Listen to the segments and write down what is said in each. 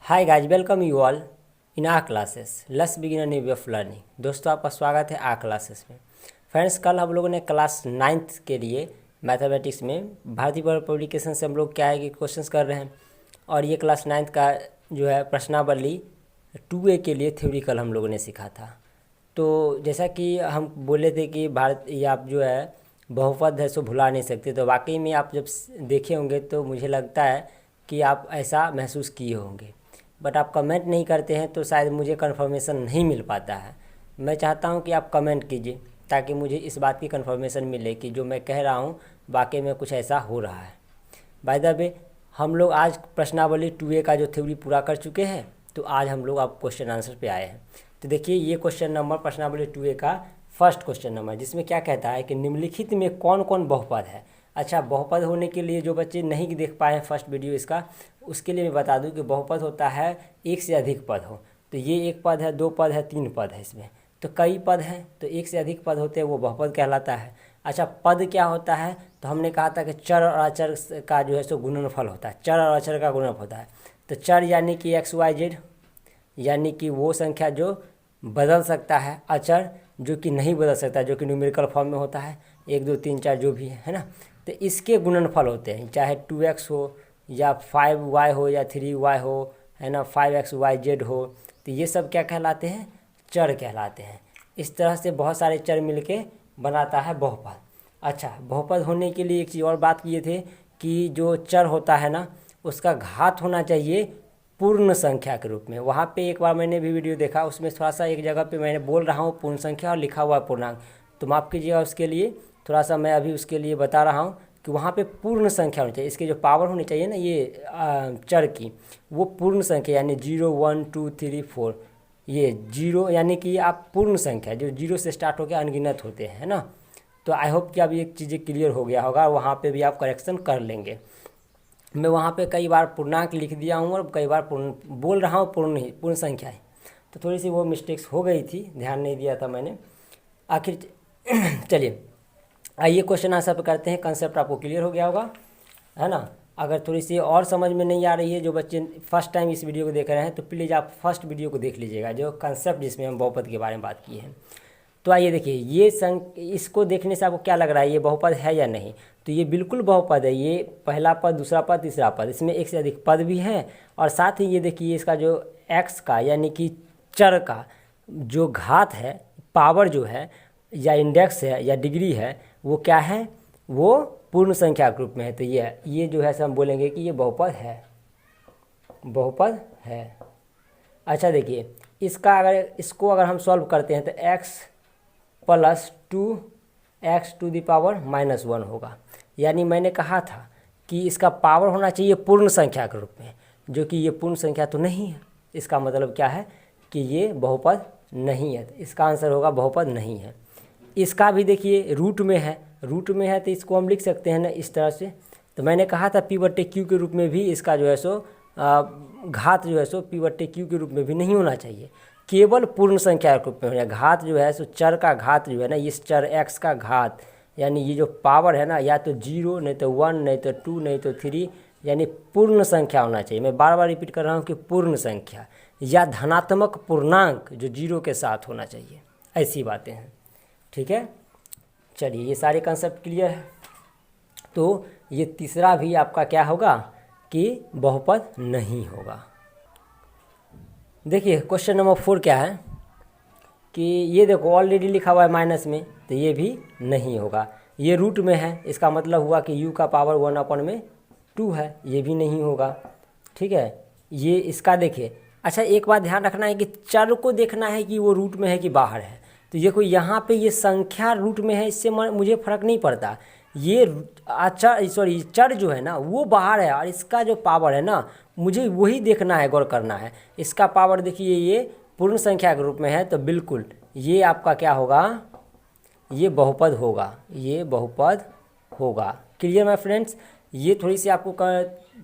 Hi guys, welcome you all in are classes. Let's begin a new way of learning. दोस्तों, आपका स्वागत है are classes में। Friends, कल हम लोगों ने क्लास 9th के लिए मैथमेटिक्स में भारतीय बोर्ड पब्लिकेशन से हम लोग क्या है कि क्वेश्चंस कर रहे हैं, और ये क्लास 9th का जो है प्रश्नावली 2A के लिए थ्योरी कल हम लोगों ने सीखा था। तो जैसा कि हम बोले थे कि भारत या आप जो है बहुपद है सो भुला नहीं सकते, तो वाकई में आप जब देखे होंगे तो मुझे लगता है कि आप ऐसा महसूस किए होंगे। बट आप कमेंट नहीं करते हैं तो शायद मुझे कंफर्मेशन नहीं मिल पाता है। मैं चाहता हूं कि आप कमेंट कीजिए ताकि मुझे इस बात की कंफर्मेशन मिले कि जो मैं कह रहा हूं वाकई में कुछ ऐसा हो रहा है। बाय द वे, हम लोग आज प्रश्नावली 2A का जो थ्योरी पूरा कर चुके हैं, तो आज हम लोग अब क्वेश्चन आंसर पे आए हैं। तो देखिए, ये क्वेश्चन नंबर प्रश्नावली 2A का फर्स्ट क्वेश्चन नंबर, जिसमें क्या कहता है कि निम्नलिखित में कौन कौन बहुपद है। अच्छा, बहुपद होने के लिए जो बच्चे नहीं देख पाए हैं फर्स्ट वीडियो इसका, उसके लिए मैं बता दूं कि बहुपद होता है एक से अधिक पद हो। तो ये एक पद है, दो पद है, तीन पद है। इसमें तो कई पद हैं, तो एक से अधिक पद होते हैं, वो बहुपद कहलाता है। अच्छा, पद क्या होता है? तो हमने कहा था कि चर और अचर का जो है सो गुणनफल होता है। चर और अचर का गुणनफल होता है। तो चर यानी कि XYZ, यानी कि वो संख्या जो बदल सकता है। अचर जो कि नहीं बदल सकता, जो कि न्यूमेरिकल फॉर्म में होता है, 1 2 3 4 जो भी है ना। तो इसके गुणनफल होते हैं, चाहे 2x हो या 5y हो या 3y हो, है ना, 5XYZ हो। तो ये सब क्या कहलाते हैं? चर कहलाते हैं। इस तरह से बहुत सारे चर मिलके बनाता है बहुपद। अच्छा, बहुपद होने के लिए एक चीज़ और बात किए थे कि जो चर होता है ना, उसका घात होना चाहिए पूर्ण संख्या के रूप में। वहाँ पे एक बार मैंने भी वीडियो देखा, उसमें थोड़ा सा एक जगह पे मैंने बोल रहा हूँ पूर्ण संख्या और लिखा हुआ पूर्णांक, तो माफ़ कीजिएगा उसके लिए। थोड़ा सा मैं अभी उसके लिए बता रहा हूँ कि वहाँ पे पूर्ण संख्या होनी चाहिए। इसकी जो पावर होनी चाहिए ना ये चर की, वो पूर्ण संख्या, यानी 0 1 2 3 4। ये 0 यानी कि आप पूर्ण संख्या जो 0 से स्टार्ट होकर अनगिनत होते हैं, है ना। तो आई होप कि अब ये चीज़ें क्लियर हो गया होगा, वहाँ पे भी आप करेक्शन कर लेंगे। मैं वहाँ पे कई बार पूर्णांक लिख दिया हूँ और कई बार पूर्ण बोल रहा हूँ, पूर्ण संख्या है, तो थोड़ी सी वो मिस्टेक्स हो गई थी, ध्यान नहीं दिया था मैंने आखिर। चलिए आइए क्वेश्चन आंसर पे करते हैं। कंसेप्ट आपको क्लियर हो गया होगा, है ना। अगर थोड़ी सी और समझ में नहीं आ रही है, जो बच्चे फर्स्ट टाइम इस वीडियो को देख रहे हैं, तो प्लीज़ आप फर्स्ट वीडियो को देख लीजिएगा, जो कंसेप्ट जिसमें हम बहुपद के बारे में बात किए हैं। तो आइए देखिए, ये इसको देखने से आपको क्या लग रहा है, ये बहुपद है या नहीं? तो ये बिल्कुल बहुपद है। ये पहला पद, दूसरा पद, तीसरा पद, इसमें एक से अधिक पद भी है। और साथ ही ये देखिए, इसका जो x का यानी कि चर का जो घात है, पावर जो है या इंडेक्स है या डिग्री है, वो क्या है? वो पूर्ण संख्या के रूप में है। तो ये जो है हम बोलेंगे कि ये बहुपद है, बहुपद है। अच्छा देखिए, इसको अगर हम सॉल्व करते हैं तो x + 2x⁻⁻1 होगा। यानी मैंने कहा था कि इसका पावर होना चाहिए पूर्ण संख्या के रूप में, जो कि ये पूर्ण संख्या तो नहीं है। इसका मतलब क्या है कि ये बहुपद नहीं है। तो इसका आंसर होगा बहुपद नहीं है। इसका भी देखिए रूट में है, तो इसको हम लिख सकते हैं ना इस तरह से। तो मैंने कहा था P/Q के रूप में भी इसका जो है सो घात जो है सो P/Q के रूप में भी नहीं होना चाहिए, केवल पूर्ण संख्या के रूप में होना। घात जो है सो चर का घात जो है ना, इस चर x का घात, यानी ये जो पावर है ना, या तो 0 नहीं तो 1 नहीं तो 2 नहीं तो 3, यानी पूर्ण संख्या होना चाहिए। मैं बार बार रिपीट कर रहा हूँ कि पूर्ण संख्या या धनात्मक पूर्णांक जो 0 के साथ होना चाहिए, ऐसी बातें हैं। ठीक है, चलिए ये सारे कंसेप्ट क्लियर है। तो ये तीसरा भी आपका क्या होगा कि बहुपद नहीं होगा। देखिए क्वेश्चन नंबर 4 क्या है कि ये देखो ऑलरेडी लिखा हुआ है माइनस में, तो ये भी नहीं होगा। ये रूट में है, इसका मतलब हुआ कि u का पावर 1/2 है, ये भी नहीं होगा। ठीक है, ये इसका देखिए। अच्छा, एक बात ध्यान रखना है कि चर को देखना है कि वो रूट में है कि बाहर है। तो देखो यहाँ पे ये संख्या रूट में है, इससे मुझे फ़र्क नहीं पड़ता। ये चर जो है ना वो बाहर है, और इसका जो पावर है ना, मुझे वही देखना है, गौर करना है। इसका पावर देखिए ये पूर्ण संख्या के रूप में है, तो बिल्कुल ये आपका क्या होगा, ये बहुपद होगा, ये बहुपद होगा। Clear my friends? ये थोड़ी सी आपको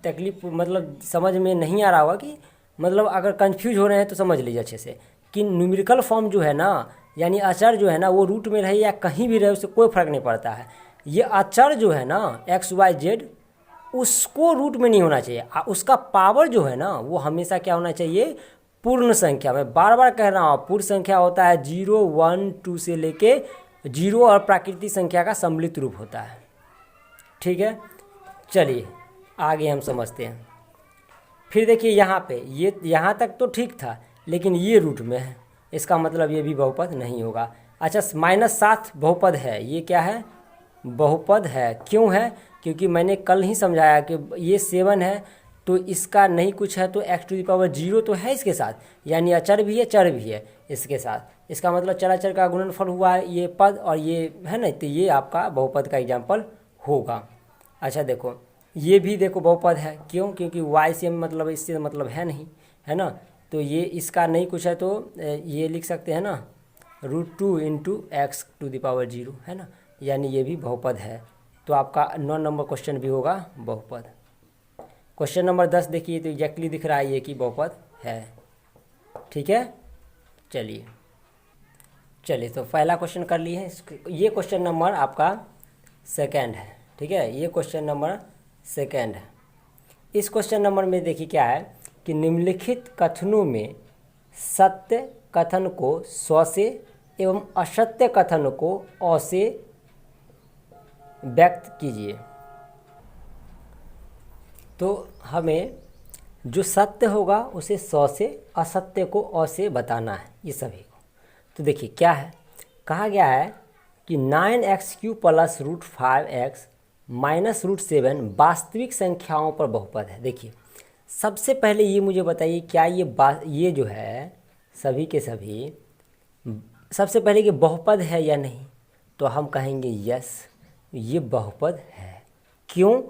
तकलीफ मतलब समझ में नहीं आ रहा होगा, कि मतलब अगर कंफ्यूज हो रहे हैं तो समझ लीजिए अच्छे से कि न्यूमेरिकल फॉर्म जो है ना, यानी अचर जो है ना, वो रूट में रहे या कहीं भी रहे, उससे कोई फ़र्क नहीं पड़ता है। ये अचर जो है ना XYZ, उसको रूट में नहीं होना चाहिए। उसका पावर जो है ना वो हमेशा क्या होना चाहिए, पूर्ण संख्या। मैं बार बार कह रहा हूँ, पूर्ण संख्या होता है 0, 1, 2 से लेके 0 और प्राकृतिक संख्या का सम्मिलित रूप होता है। ठीक है, चलिए आगे हम समझते हैं। फिर देखिए यहाँ पे ये यहाँ तक तो ठीक था, लेकिन ये रूट में है, इसका मतलब ये भी बहुपद नहीं होगा। अच्छा, -7 बहुपद है, ये क्या है, बहुपद है। क्यों है, क्योंकि मैंने कल ही समझाया कि ये 7 है तो इसका नहीं कुछ है तो x⁻0 तो है इसके साथ, यानी अचर भी है चर भी है इसके साथ। इसका मतलब चराचर का गुणनफल हुआ है ये पद और ये है ना, तो ये आपका बहुपद का एग्जाम्पल होगा। अच्छा देखो, ये भी देखो बहुपद है। क्यों, क्योंकि y से मतलब इससे मतलब है नहीं, है ना, तो ये इसका नहीं कुछ है तो ये लिख सकते हैं ना, √2 × x⁻0 है ना, यानी ये भी बहुपद है। तो आपका 9 नंबर क्वेश्चन भी होगा बहुपद। क्वेश्चन नंबर 10 देखिए, तो एग्जैक्टली दिख रहा है ये कि बहुपद है। ठीक है, चलिए तो पहला क्वेश्चन कर लिए हैं। ये क्वेश्चन नंबर आपका सेकंड है। ठीक है, ये क्वेश्चन नंबर सेकंड है। इस क्वेश्चन नंबर में देखिए क्या है कि निम्नलिखित कथनों में सत्य कथन को 100 से एवं असत्य कथन को अ से व्यक्त कीजिए। तो हमें जो सत्य होगा उसे 100 से, असत्य को अ से बताना है ये सभी को। तो देखिए क्या है, कहा गया है कि 9x³ + √5x - √7 वास्तविक संख्याओं पर बहुपद है। देखिए सबसे पहले ये मुझे बताइए, क्या ये जो है सभी के सभी सबसे पहले कि बहुपद है या नहीं, तो हम कहेंगे यस, ये बहुपद है। क्यों,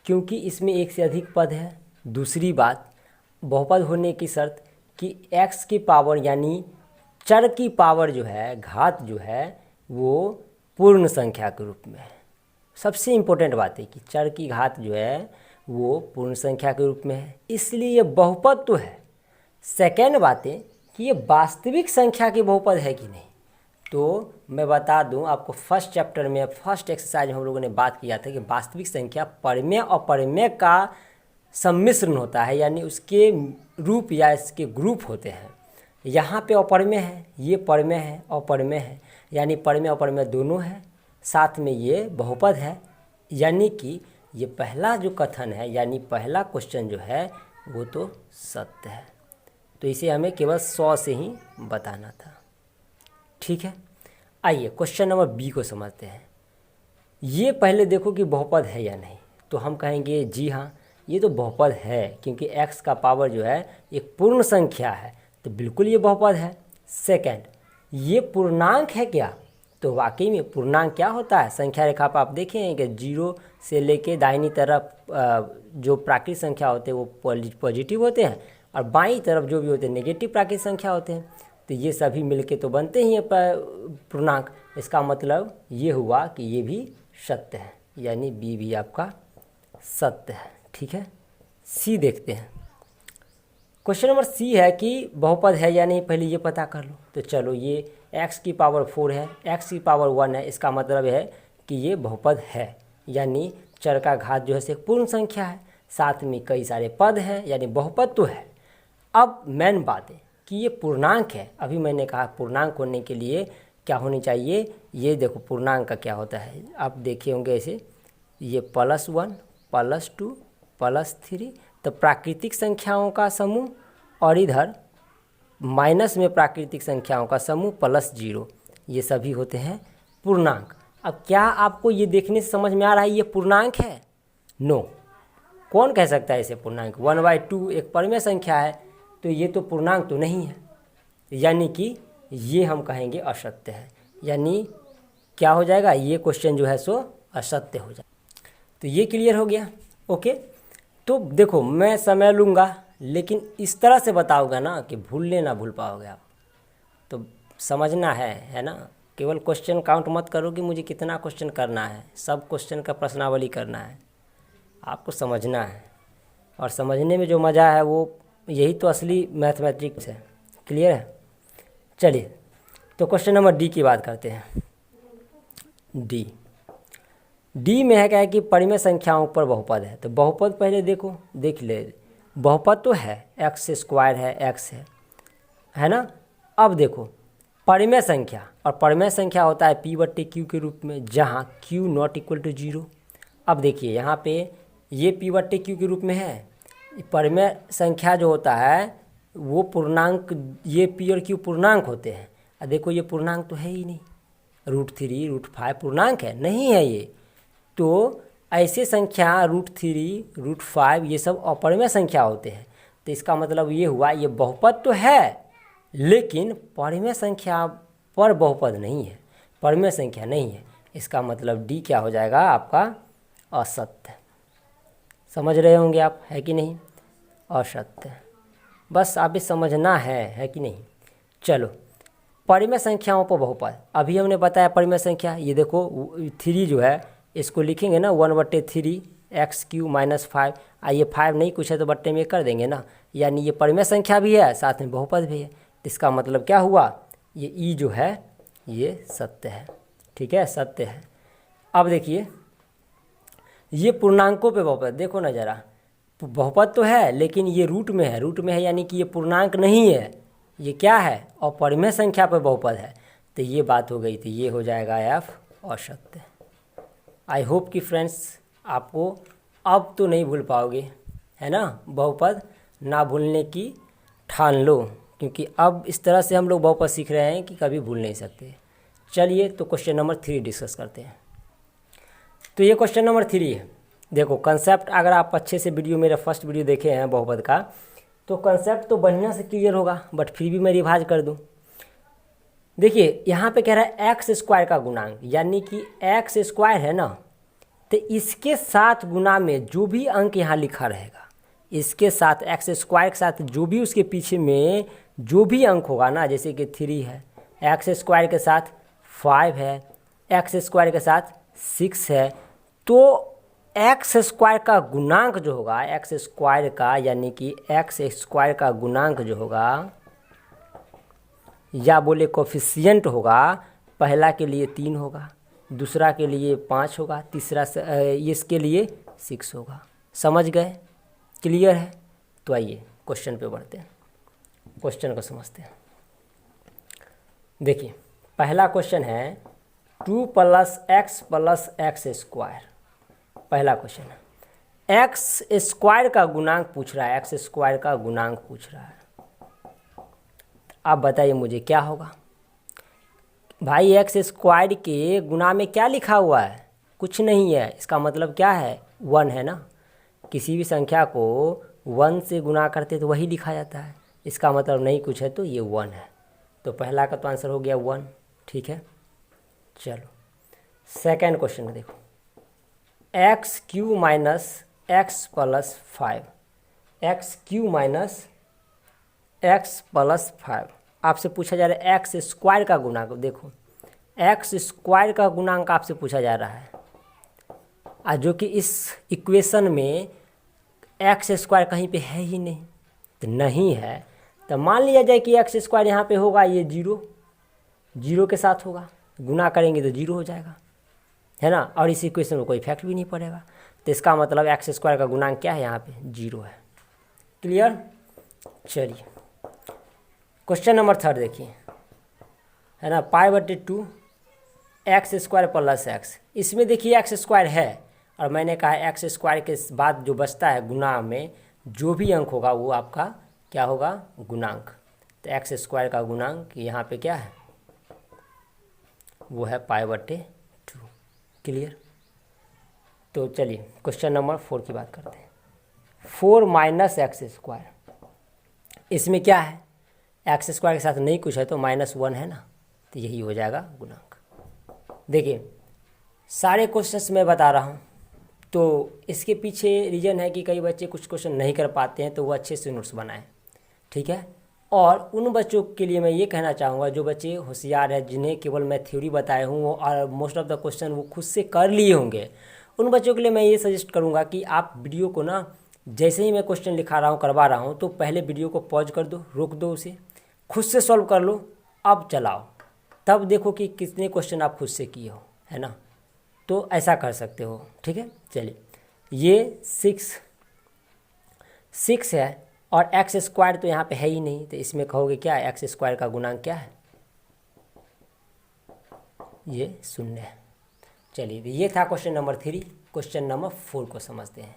क्योंकि इसमें एक से अधिक पद है। दूसरी बात, बहुपद होने की शर्त कि x की पावर यानी चर की पावर जो है, घात जो है वो पूर्ण संख्या के रूप में है। सबसे इम्पोर्टेंट बात है कि चर की घात जो है वो पूर्ण संख्या के रूप में है, इसलिए ये बहुपद तो है। सेकेंड बात है कि ये वास्तविक संख्या की बहुपद है कि नहीं। तो मैं बता दूं आपको, फर्स्ट चैप्टर में फर्स्ट एक्सरसाइज में हम लोगों ने बात किया था कि वास्तविक संख्या परिमेय और अपरिमेय का सम्मिश्रण होता है, यानी उसके रूप या इसके ग्रुप होते हैं। यहाँ पे अपरिमेय है, ये परिमेय है, अपरिमेय है, यानी परिमेय अपरिमेय दोनों है, साथ में ये बहुपद है। यानी कि ये पहला जो कथन है, यानी पहला क्वेश्चन जो है वो तो सत्य है। तो इसे हमें केवल 100 से ही बताना था। ठीक है, आइए क्वेश्चन नंबर बी को समझते हैं। ये पहले देखो कि बहुपद है या नहीं, तो हम कहेंगे जी हाँ, ये तो बहुपद है, क्योंकि x का पावर जो है एक पूर्ण संख्या है, तो बिल्कुल ये बहुपद है। सेकंड, ये पूर्णांक है क्या, तो वाकई में पूर्णांक क्या होता है, संख्या रेखा पर आप देखें कि 0 से लेके दाहिनी तरफ जो प्राकृतिक संख्या होते हैं वो पॉजिटिव होते हैं, और बाईं तरफ जो भी होते हैं नेगेटिव प्राकृतिक संख्या होते हैं। तो ये सभी मिलके तो बनते ही हैं पूर्णांक। इसका मतलब ये हुआ कि ये भी सत्य है, यानी बी भी आपका सत्य है। ठीक है, सी देखते हैं। क्वेश्चन नंबर सी है कि बहुपद है या नहीं, पहले ये पता कर लो। तो चलो, ये x की पावर 4 है, x की पावर 1 है, इसका मतलब है कि ये बहुपद है, यानी चर का घात जो है से पूर्ण संख्या है, साथ में कई सारे पद हैं, यानी बहुपद तो है। अब मेन बात है कि ये पूर्णांक है। अभी मैंने कहा पूर्णांक होने के लिए क्या होनी चाहिए, ये देखो पूर्णांक का क्या होता है, आप देखे होंगे ऐसे, ये +1 +2 +3, तो प्राकृतिक संख्याओं का समूह, और इधर माइनस में प्राकृतिक संख्याओं का समूह +0, ये सभी होते हैं पूर्णांक। अब क्या आपको ये देखने से समझ में आ रहा है ये पूर्णांक है? नो, कौन कह सकता है इसे पूर्णांक? 1/2 एक परिमेय संख्या है, तो ये तो पूर्णांक तो नहीं है, यानी कि ये हम कहेंगे असत्य है। यानी क्या हो जाएगा, ये क्वेश्चन जो है सो असत्य हो जाएगा। तो ये क्लियर हो गया। ओके, तो देखो मैं समय लूँगा, लेकिन इस तरह से बताऊँगा ना कि भूलने ना भूल पाओगे आप। तो समझना है ना, केवल क्वेश्चन काउंट मत करो कि मुझे कितना क्वेश्चन करना है, सब क्वेश्चन का प्रश्नावली करना है, आपको समझना है। और समझने में जो मज़ा है वो यही तो असली मैथमेटिक्स है। क्लियर है? चलिए तो क्वेश्चन नंबर डी की बात करते हैं। डी, डी में है क्या है कि परिमेय संख्याओं पर बहुपद है। तो बहुपद पहले देखो, देख ले, बहुपद तो है, एक्स स्क्वायर है, एक्स है ना। अब देखो परिमेय संख्या, और परिमेय संख्या होता है p/q के रूप में, जहाँ q नॉट इक्वल टू 0। अब देखिए यहाँ पे ये p/q के रूप में है। परिमेय संख्या जो होता है वो पूर्णांक, ये p और q पूर्णांक होते हैं। अब देखो ये पूर्णांक तो है ही नहीं, √3 √5 पूर्णांक है नहीं है ये। तो ऐसे संख्या √3 √5 ये सब अपरिमेय संख्या होते हैं। तो इसका मतलब ये हुआ ये बहुपद तो है लेकिन परिमेय संख्या पर बहुपद नहीं है, परिमेय संख्या नहीं है। इसका मतलब डी क्या हो जाएगा आपका, असत्य। समझ रहे होंगे आप, है कि नहीं, असत्य। बस आप भी समझना है कि नहीं। चलो परिमेय संख्याओं पर बहुपद, अभी हमने बताया परिमेय संख्या। ये देखो 3 जो है इसको लिखेंगे ना 1/3 x³ - 5। आइए 5 नहीं कुछ है तो बट्टे में कर देंगे ना, यानी ये परिमेय संख्या भी है साथ में बहुपद भी है। इसका मतलब क्या हुआ, ये ई जो है ये सत्य है, ठीक है, सत्य है। अब देखिए ये पूर्णांकों पे बहुपद, देखो ना ज़रा, बहुपद तो है लेकिन ये रूट में है, रूट में है यानी कि ये पूर्णांक नहीं है, ये क्या है, और परिमेय संख्या पे बहुपद है। तो ये बात हो गई थी, ये हो जाएगा एफ असत्य। आई होप कि फ्रेंड्स आपको अब तो नहीं भूल पाओगे, है ना, बहुपद ना भूलने की ठान लो, क्योंकि अब इस तरह से हम लोग बहुपद सीख रहे हैं कि कभी भूल नहीं सकते। चलिए तो क्वेश्चन नंबर 3 डिस्कस करते हैं। तो ये क्वेश्चन नंबर 3 है। देखो कंसेप्ट, अगर आप अच्छे से वीडियो, मेरा फर्स्ट वीडियो देखे हैं बहुपद का, तो कंसेप्ट तो बढ़िया से क्लियर होगा, बट फिर भी मैं रिवाइज कर दूं। देखिए यहाँ पे कह रहा है एक्स स्क्वायर का गुणांक, यानी कि एक्स स्क्वायर है ना, तो इसके साथ गुना में जो भी अंक यहाँ लिखा रहेगा, इसके साथ एक्स स्क्वायर के साथ जो भी उसके पीछे में जो भी अंक होगा ना, जैसे कि 3 है, एक्स स्क्वायर के साथ 5 है, एक्स स्क्वायर के साथ 6 है, तो एक्स स्क्वायर का गुणांक जो होगा, एक्स स्क्वायर का यानी कि एक्स स्क्वायर का गुणांक जो होगा, या बोले कोफिशिएंट होगा, पहला के लिए 3 होगा, दूसरा के लिए 5 होगा, तीसरा इसके लिए 6 होगा। समझ गए, क्लियर है। तो आइए क्वेश्चन पे बढ़ते हैं, क्वेश्चन को समझते हैं। देखिए पहला क्वेश्चन है 2 + x + x²। पहला क्वेश्चन है एक्स स्क्वायर का गुणांक पूछ रहा है, एक्स स्क्वायर का गुणांक पूछ रहा है। आप बताइए मुझे क्या होगा भाई, एक्स स्क्वायर के गुणा में क्या लिखा हुआ है, कुछ नहीं है। इसका मतलब क्या है, 1 है ना, किसी भी संख्या को 1 से गुणा करते तो वही लिखा जाता है। इसका मतलब नहीं कुछ है, तो ये 1 है। तो पहला का तो आंसर हो गया 1, ठीक है। चलो सेकेंड क्वेश्चन देखो, x³ - x + 5, x³ - x + 5 आपसे पूछा जा रहा है एक्स स्क्वायर का गुणांक। देखो एक्स स्क्वायर का गुणांक आपसे पूछा जा रहा है, जो कि इस इक्वेशन में एक्स स्क्वायर कहीं पे है ही नहीं, तो नहीं है तो मान लिया जाए कि एक्स स्क्वायर यहाँ पे होगा, ये 0 के साथ होगा, गुना करेंगे तो 0 हो जाएगा, है ना, और इस इक्वेशन में कोई इफेक्ट भी नहीं पड़ेगा। तो इसका मतलब एक्स स्क्वायर का गुणांक क्या है, यहाँ पे 0 है। क्लियर। चलिए क्वेश्चन नंबर 3 देखिए, है ना, π/2 x² + x। इसमें देखिए एक्स स्क्वायर है, और मैंने कहा एक्स स्क्वायर के बाद जो बचता है गुणा में जो भी अंक होगा वो आपका क्या होगा, गुणांक। तो एक्स स्क्वायर का गुणांक यहाँ पे क्या है, वो है π/2। क्लियर। तो चलिए क्वेश्चन नंबर 4 की बात करते हैं। 4 - x², इसमें क्या है, एक्स स्क्वायर के साथ नहीं कुछ है तो -1 है ना, तो यही हो जाएगा गुणांक। देखिए सारे क्वेश्चंस मैं बता रहा हूँ, तो इसके पीछे रीज़न है कि कई बच्चे कुछ क्वेश्चन नहीं कर पाते हैं, तो वो अच्छे से नोट्स बनाएं, ठीक है। और उन बच्चों के लिए मैं ये कहना चाहूँगा जो बच्चे होशियार हैं, जिन्हें केवल मैं थ्योरी बताए हूँ और मोस्ट ऑफ द क्वेश्चन वो खुद से कर लिए होंगे, उन बच्चों के लिए मैं ये सजेस्ट करूँगा कि आप वीडियो को ना, जैसे ही मैं क्वेश्चन लिखा रहा हूँ, करवा रहा हूँ, तो पहले वीडियो को पॉज कर दो, रोक दो, उसे खुद से सॉल्व कर लो, अब चलाओ, तब देखो कि कितने क्वेश्चन आप खुद से किए हो, है ना। तो ऐसा कर सकते हो, ठीक है। चलिए, ये 6 है और एक्स स्क्वायर तो यहाँ पे है ही नहीं, तो इसमें कहोगे क्या है, एक्स स्क्वायर का गुणांक क्या है, ये 0 है। चलिए, तो ये था क्वेश्चन नंबर 3। क्वेश्चन नंबर 4 को समझते हैं।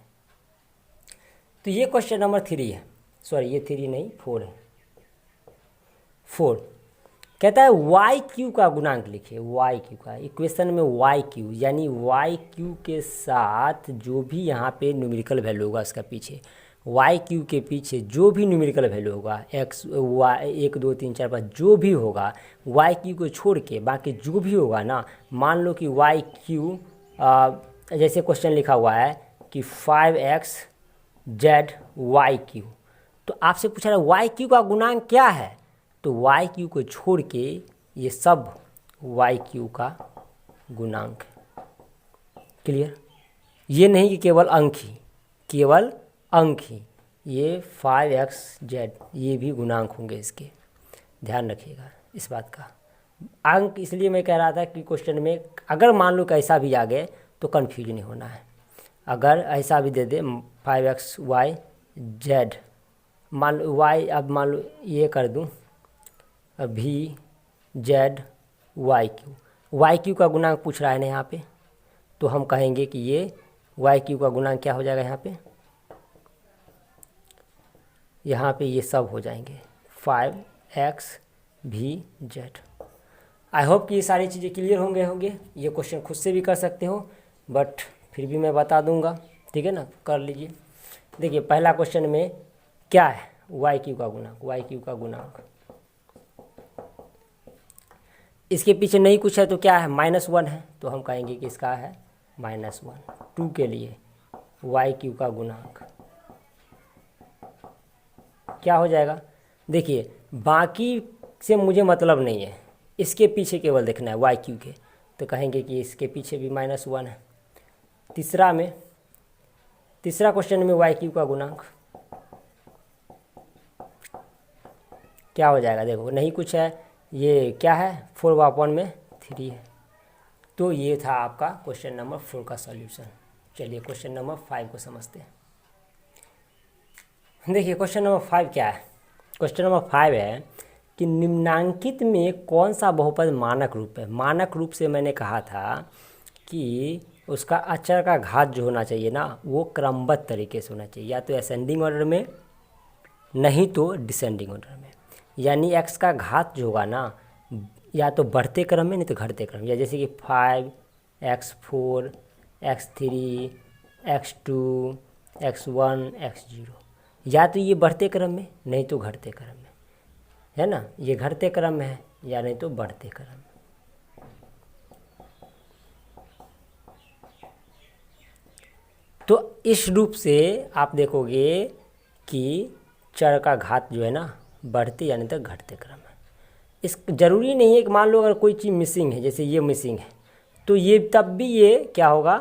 तो ये क्वेश्चन नंबर 3 है, सॉरी ये 3 नहीं 4 है। 4 कहता है वाई क्यू का गुणांक लिखिए। वाई क्यू का इक्वेशन में वाई क्यू यानी वाई क्यू के साथ जो भी यहाँ पे न्यूमेरिकल वैल्यू होगा उसका पीछे, वाई क्यू के पीछे जो भी न्यूमेरिकल वैल्यू होगा, एक्स वाई 1 2 3 4 5 जो भी होगा, वाई क्यू को छोड़ के बाकी जो भी होगा ना, मान लो कि वाई क्यू जैसे क्वेश्चन लिखा हुआ है कि 5x जेड वाई क्यू, तो आपसे पूछा रहा है वाई क्यू का गुणांक क्या है, तो वाई क्यू को छोड़ के ये सब वाई क्यू का गुणांक। क्लियर? ये नहीं कि केवल अंक ही, केवल अंक ही, ये 5x जेड ये भी गुणांक होंगे इसके, ध्यान रखिएगा इस बात का। अंक इसलिए मैं कह रहा था कि क्वेश्चन में अगर मान लो कैसा भी आ गए तो कन्फ्यूज नहीं होना है। अगर ऐसा भी दे दे 5x वाई जेड, मान लो वाई, अब मान लो ये कर दूँ भी Z Y Q, Y Q का गुणांक पूछ रहा है ना यहाँ पे, तो हम कहेंगे कि ये वाई क्यू का गुणांक क्या हो जाएगा, यहाँ पे ये सब हो जाएंगे 5x भी जेड। आई होप कि ये सारी चीज़ें क्लियर होंगे। ये क्वेश्चन खुद से भी कर सकते हो, बट फिर भी मैं बता दूंगा, ठीक है ना, कर लीजिए। देखिए पहला क्वेश्चन में क्या है, वाई क्यू का गुणांक, वाई क्यू का गुणांक, इसके पीछे नहीं कुछ है तो क्या है, -1 है, तो हम कहेंगे कि इसका है -1। 2 के लिए वाई क्यू का गुणांक क्या हो जाएगा, देखिए बाकी से मुझे मतलब नहीं है, इसके पीछे केवल देखना है वाई क्यू के, तो कहेंगे कि इसके पीछे भी -1 है। तीसरा क्वेश्चन में वाई क्यू का गुणांक क्या हो जाएगा, देखो नहीं कुछ है, ये क्या है 4/3 है। तो ये था आपका क्वेश्चन नंबर 4 का सॉल्यूशन। चलिए क्वेश्चन नंबर 5 को समझते हैं। देखिए क्वेश्चन नंबर 5 क्या है, क्वेश्चन नंबर 5 है कि निम्नांकित में कौन सा बहुपद मानक रूप है। मानक रूप से मैंने कहा था कि उसका अचर का घात जो होना चाहिए ना, वो क्रमबद्ध तरीके से होना चाहिए, या तो असेंडिंग ऑर्डर में नहीं तो डिसेंडिंग ऑर्डर में। यानी x का घात जो होगा ना, या तो बढ़ते क्रम में नहीं तो घटते क्रम, या जैसे कि 5 x4 x3 x2 x1 x0, या तो ये बढ़ते क्रम में नहीं तो घटते क्रम में, है ना, ये घटते क्रम में है या नहीं तो बढ़ते क्रम में। तो इस रूप से आप देखोगे कि चर का घात जो है ना, बढ़ते यानी तो घटते क्रम है। इस जरूरी नहीं है कि मान लो अगर कोई चीज़ मिसिंग है, जैसे ये मिसिंग है, तो ये तब भी ये क्या होगा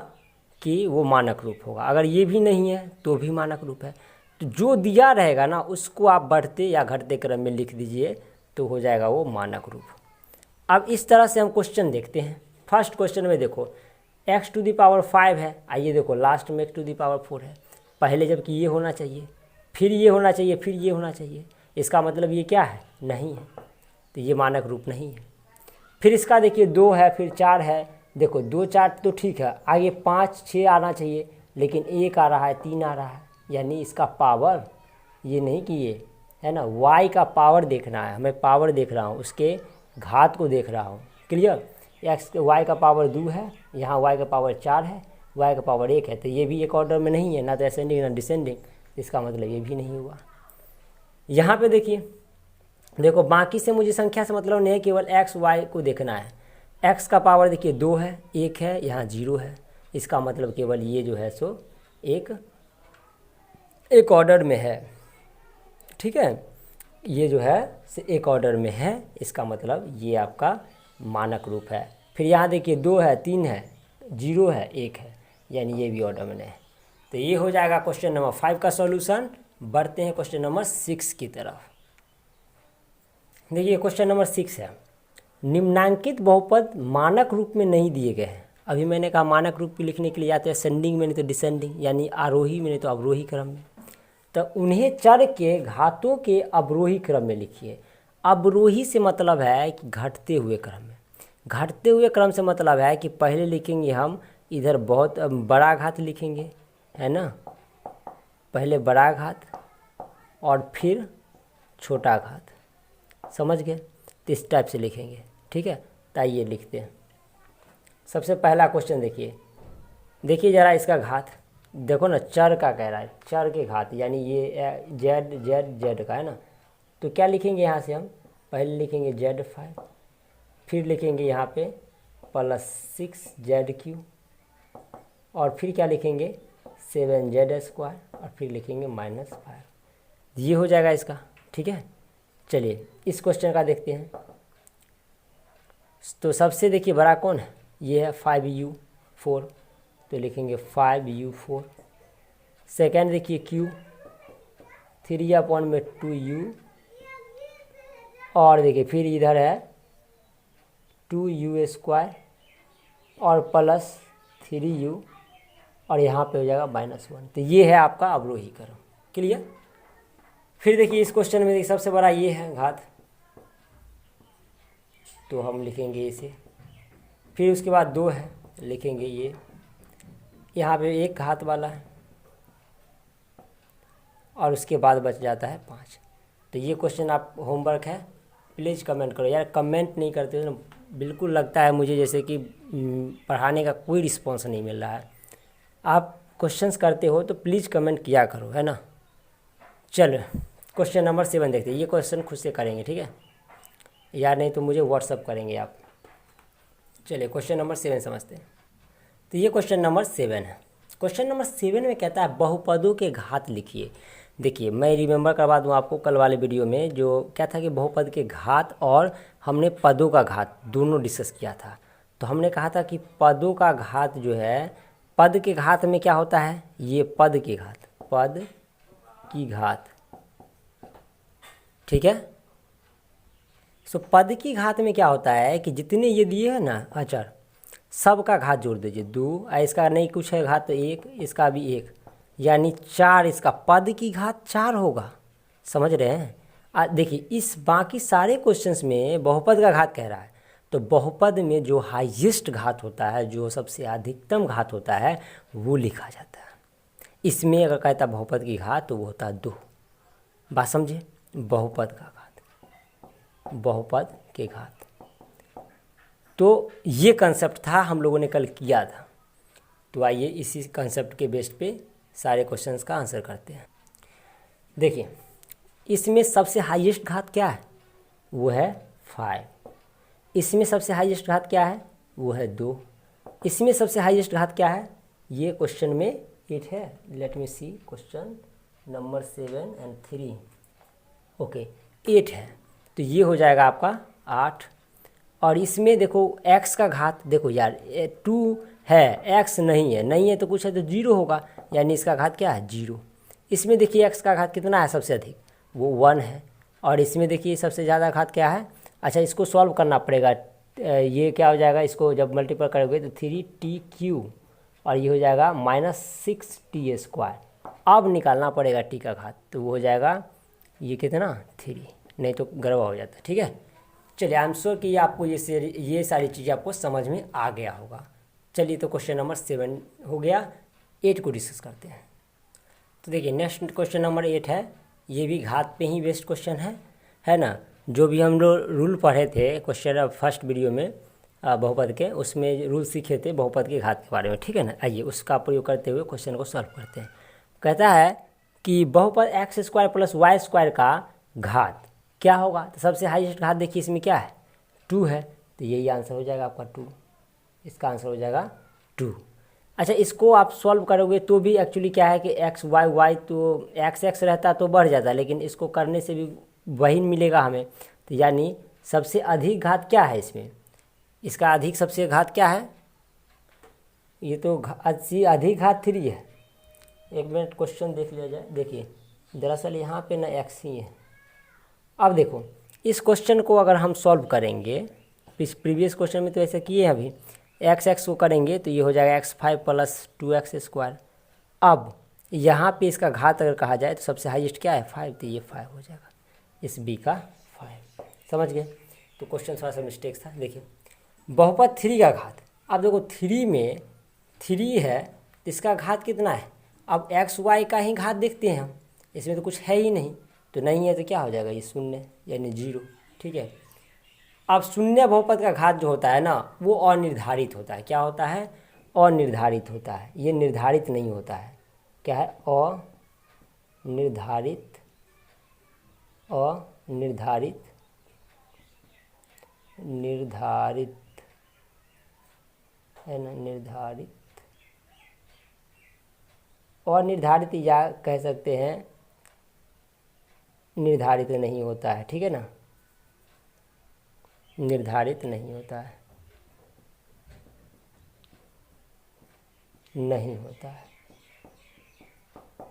कि वो मानक रूप होगा। अगर ये भी नहीं है तो भी मानक रूप है। तो जो दिया रहेगा ना उसको आप बढ़ते या घटते क्रम में लिख दीजिए, तो हो जाएगा वो मानक रूप। अब इस तरह से हम क्वेश्चन देखते हैं। फर्स्ट क्वेश्चन में देखो x⁵ है, आइए देखो लास्ट में x⁴ है। पहले जबकि ये होना चाहिए, फिर ये होना चाहिए, फिर ये होना चाहिए, इसका मतलब ये क्या है, नहीं है, तो ये मानक रूप नहीं है। फिर इसका देखिए 2 है, फिर 4 है, देखो 2 4 तो ठीक है, आगे 5 6 आना चाहिए, लेकिन 1 आ रहा है, 3 आ रहा है, यानी इसका पावर, ये नहीं कि ये है ना, y का पावर देखना है हमें, पावर देख रहा हूँ, उसके घात को देख रहा हूँ। क्लियर? y का पावर 2 है, यहाँ y का पावर 4 है, y का पावर 1 है, तो ये भी एक ऑर्डर में नहीं है, ना तो असेंडिंग ना डिसेंडिंग, इसका मतलब ये भी नहीं हुआ। यहाँ पे देखिए, देखो बाकी से मुझे संख्या से मतलब नहीं है, केवल x y को देखना है। x का पावर देखिए 2 है, 1 है, यहाँ 0 है, इसका मतलब केवल ये जो है सो एक ऑर्डर में है, ठीक है, ये जो है एक ऑर्डर में है, इसका मतलब ये आपका मानक रूप है। फिर यहाँ देखिए 2 है, 3 है, 0 है, 1 है, यानी ये भी ऑर्डर में है। तो ये हो जाएगा क्वेश्चन नंबर 5 का सॉल्यूशन। बढ़ते हैं क्वेश्चन नंबर 6 की तरफ। देखिए क्वेश्चन नंबर 6 है, निम्नांकित बहुपद मानक रूप में नहीं दिए गए हैं। अभी मैंने कहा मानक रूप में लिखने के लिए या तो असेंडिंग में, नहीं तो डिसेंडिंग, यानी आरोही में नहीं तो अवरोही क्रम में। तो उन्हें चर के घातों के अवरोही क्रम में लिखिए। अवरोही से मतलब है कि घटते हुए क्रम में। घटते हुए क्रम से मतलब है कि पहले लिखेंगे हम इधर बहुत बड़ा घात लिखेंगे, है ना, पहले बड़ा घात और फिर छोटा घात, समझ गए। तो इस टाइप से लिखेंगे, ठीक है। तो आइए लिखते हैं। सबसे पहला क्वेश्चन देखिए ज़रा इसका घात देखो ना, चर का कह रहा है, चर के घात, यानी ये जेड जेड जेड का है ना। तो क्या लिखेंगे यहाँ से हम, पहले लिखेंगे Z5, फिर लिखेंगे यहाँ पे +6ZQ, और फिर क्या लिखेंगे 7Z² और फिर लिखेंगे -5। ये हो जाएगा इसका, ठीक है। चलिए इस क्वेश्चन का देखते हैं। तो सबसे देखिए बड़ा कौन है, ये है 5U4, तो लिखेंगे 5U4। सेकेंड देखिए Q 3/2U, और देखिए फिर इधर है 2U² और +3U, और यहाँ पे हो जाएगा -1। तो ये है आपका अवरोही क्रम, क्लियर। फिर देखिए इस क्वेश्चन में देखिए सबसे बड़ा ये है घात, तो हम लिखेंगे इसे। फिर उसके बाद 2 है, लिखेंगे ये। यहाँ पे एक घात वाला है, और उसके बाद बच जाता है 5। तो ये क्वेश्चन आप होमवर्क है, प्लीज़ कमेंट करो यार। कमेंट नहीं करते तो बिल्कुल लगता है मुझे जैसे कि पढ़ाने का कोई रिस्पॉन्स नहीं मिल रहा है। आप क्वेश्चंस करते हो तो प्लीज़ कमेंट किया करो, है ना। चलो क्वेश्चन नंबर 7 देखते हैं। ये क्वेश्चन खुद से करेंगे, ठीक है, या नहीं तो मुझे व्हाट्सअप करेंगे आप। चलिए क्वेश्चन नंबर 7 समझते हैं। तो ये क्वेश्चन नंबर 7 है। क्वेश्चन नंबर 7 में कहता है बहुपदों के घात लिखिए। देखिए मैं रिमेंबर करवा दूं आपको, कल वाले वीडियो में जो क्या था कि बहुपद के घात और हमने पदों का घात दोनों डिस्कस किया था। तो हमने कहा था कि पदों का घात जो है, पद के घात में क्या होता है, ये पद की घात, पद की घात, ठीक है। सो पद की घात में क्या होता है कि जितने ये दिए हैं ना अचर, सब का घात जोड़ दीजिए 2, इसका नहीं कुछ है घात तो 1, इसका भी 1, यानी 4। इसका पद की घात 4 होगा, समझ रहे हैं। देखिए इस बाकी सारे क्वेश्चंस में बहुपद का घात कह रहा है, तो बहुपद में जो हाईएस्ट घात होता है, जो सबसे अधिकतम घात होता है, वो लिखा जाता है। इसमें अगर कहता बहुपद की घात तो वो होता है 2। बात समझे, बहुपद का घात, बहुपद के घात। तो ये कंसेप्ट था, हम लोगों ने कल किया था। तो आइए इसी कंसेप्ट के बेस पे सारे क्वेश्चंस का आंसर करते हैं। देखिए इसमें सबसे हाईएस्ट घात क्या है, वो है 5। इसमें सबसे हाईएस्ट घात क्या है, वो है 2। इसमें सबसे हाईएस्ट घात क्या है, ये क्वेश्चन में 8 है। Let me see question number 7 and 3, okay 8 है, तो ये हो जाएगा आपका 8। और इसमें देखो x का घात, देखो यार 2 है, x नहीं है तो कुछ है तो 0 होगा, यानी इसका घात क्या है 0। इसमें देखिए x का घात कितना है सबसे अधिक, वो 1 है। और इसमें देखिए सबसे ज़्यादा घात क्या है, अच्छा इसको सॉल्व करना पड़ेगा। ये क्या हो जाएगा, इसको जब मल्टीप्लाई करोगे तो 3TQ, और ये हो जाएगा -6T²। अब निकालना पड़ेगा t का घात, तो वो हो जाएगा ये कितना 3, नहीं तो गड़बड़ हो जाता है, ठीक है। चलिए आई एम श्योर कि आपको ये सारी चीज़ें आपको समझ में आ गया होगा। चलिए तो क्वेश्चन नंबर 7 हो गया, 8 को डिस्कस करते हैं। तो देखिए नेक्स्ट क्वेश्चन नंबर 8 है, ये भी घात पे ही बेस्ड क्वेश्चन है ना। जो भी हम लोग रूल पढ़े थे क्वेश्चन फर्स्ट वीडियो में बहुपद के, उसमें रूल सीखे थे बहुपद के घात के बारे में, ठीक है ना। आइए उसका प्रयोग करते हुए क्वेश्चन को सॉल्व करते हैं। कहता है कि बहुपद x² + y² का घात क्या होगा। तो सबसे हाईएस्ट घात देखिए इसमें क्या है, 2 है, तो यही आंसर हो जाएगा आपका 2। इसका आंसर हो जाएगा 2। अच्छा इसको आप सॉल्व करोगे तो भी एक्चुअली क्या है कि x y y, तो x रहता तो बढ़ जाता, लेकिन इसको करने से भी वही मिलेगा हमें। तो यानी सबसे अधिक घात क्या है इसमें, इसका अधिक सबसे घात क्या है, ये तो अधिक घात 3 है। एक मिनट क्वेश्चन देख लिया जाए। देखिए दरअसल यहाँ पे ना x ही है। अब देखो इस क्वेश्चन को अगर हम सॉल्व करेंगे, प्रीवियस क्वेश्चन में तो ऐसा किए हैं अभी, एक्स एक्स को करेंगे तो ये हो जाएगा x5 + 2x²। अब यहाँ पे इसका घात अगर कहा जाए तो सबसे हाईएस्ट क्या है 5, तो ये 5 हो जाएगा, इस बी का 5। समझ गए? तो क्वेश्चन थोड़ा सा मिस्टेक था। देखिए बहुपद 3 का घात, अब देखो 3 में 3 है तो इसका घात कितना है। अब एक्स वाई का ही घात देखते हैं हम, इसमें तो कुछ है ही नहीं, तो नहीं है तो क्या हो जाएगा ये 0 यानी 0। ठीक है, अब शून्य बहुपद का घात जो होता है ना वो अनिर्धारित होता है। क्या होता है? अनिर्धारित होता है, ये निर्धारित नहीं होता है। क्या है? अनिर्धारित, अनिर्धारित, निर्धारित है ना, निर्धारित, अनिर्धारित या कह सकते हैं निर्धारित नहीं होता है। ठीक है ना, निर्धारित नहीं होता है, नहीं होता है,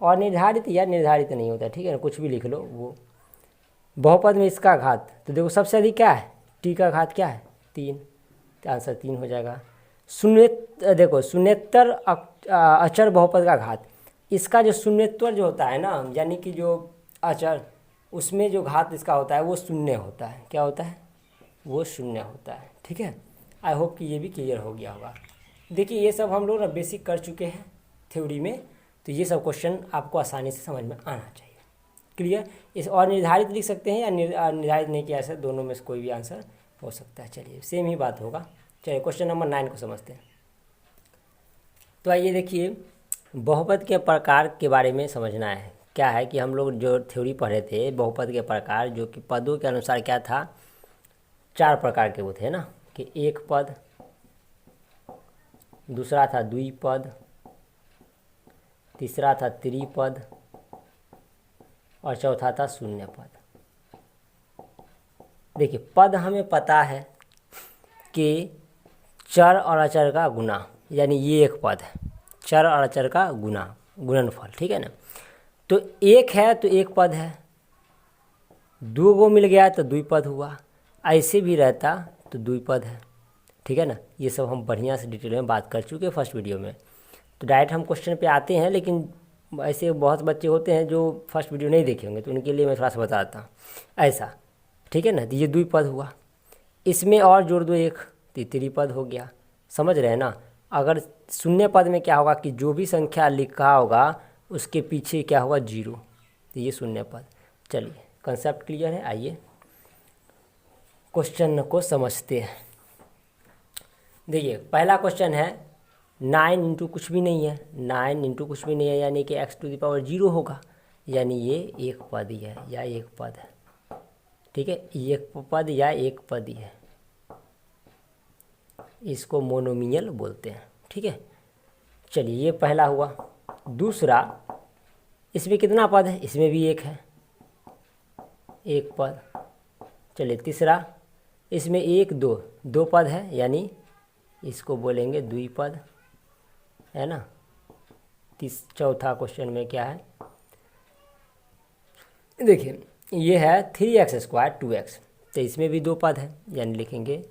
अनिर्धारित या निर्धारित नहीं होता है। ठीक है ना, कुछ भी लिख लो। वो बहुपद में इसका घात तो देखो सबसे अधिक क्या है, टी का घात क्या है 3, तो आंसर 3 हो जाएगा। शून्य देखो शून्येतर अचर बहुपद का घात, इसका जो शून्येतर जो होता है ना, यानी कि जो अचर उसमें जो घात इसका होता है वो शून्य होता है। क्या होता है? वो शून्य होता है। ठीक है, आई होप कि ये भी क्लियर हो गया होगा। देखिए ये सब हम लोग ना बेसिक कर चुके हैं थ्योरी में, तो ये सब क्वेश्चन आपको आसानी से समझ में आना चाहिए। क्लियर? इस और निर्धारित लिख सकते हैं या निर्धारित नहीं किया ऐसा, दोनों में से कोई भी आंसर हो सकता है। चलिए सेम ही बात होगा। चलिए क्वेश्चन नंबर 9 को समझते हैं। तो आइए देखिए बहुपद के प्रकार के बारे में समझना है। क्या है कि हम लोग जो थ्योरी पढ़े थे बहुपद के प्रकार, जो कि पदों के अनुसार क्या था 4 प्रकार के वो थे ना, कि एक पद, दूसरा था द्विपद, तीसरा था त्रिपद और चौथा था शून्य पद। देखिए पद हमें पता है कि चर और अचर का गुना, यानी ये एक पद है, चर और अचर का गुना, गुणनफल। ठीक है ना, तो एक है तो एक पद है, 2 गो मिल गया तो द्विपद हुआ, ऐसे भी रहता तो द्विपद है। ठीक है ना, ये सब हम बढ़िया से डिटेल में बात कर चुके हैं फर्स्ट वीडियो में। तो डायरेक्ट हम क्वेश्चन पे आते हैं, लेकिन ऐसे बहुत बच्चे होते हैं जो फर्स्ट वीडियो नहीं देखे होंगे, तो उनके लिए मैं थोड़ा सा बताता हूँ ऐसा। ठीक है ना, तो ये द्विपद हुआ, इसमें और जोड़ दो एक तो त्रिपद हो गया। समझ रहे हैं ना? अगर शून्य पद में क्या होगा कि जो भी संख्या लिखा होगा उसके पीछे क्या होगा 0, तो ये शून्य पद। चलिए कंसेप्ट क्लियर है, आइए क्वेश्चन को समझते हैं। देखिए पहला क्वेश्चन है 9 इंटू कुछ भी नहीं है, 9 इंटू कुछ भी नहीं है यानी कि x⁻0 होगा, यानी ये एक पद ही है या एक पद है। ठीक है, एक पद या एक पद ही है, इसको मोनोमियल बोलते हैं। ठीक है, चलिए ये पहला हुआ। दूसरा, इसमें कितना पद है, इसमें भी एक है, एक पद। चलिए तीसरा, इसमें 1 2 2 पद है, यानी इसको बोलेंगे द्विपद, है ना। चौथा क्वेश्चन में क्या है, देखिए ये है 3x² 2x, तो इसमें भी 2 पद है, यानी लिखेंगे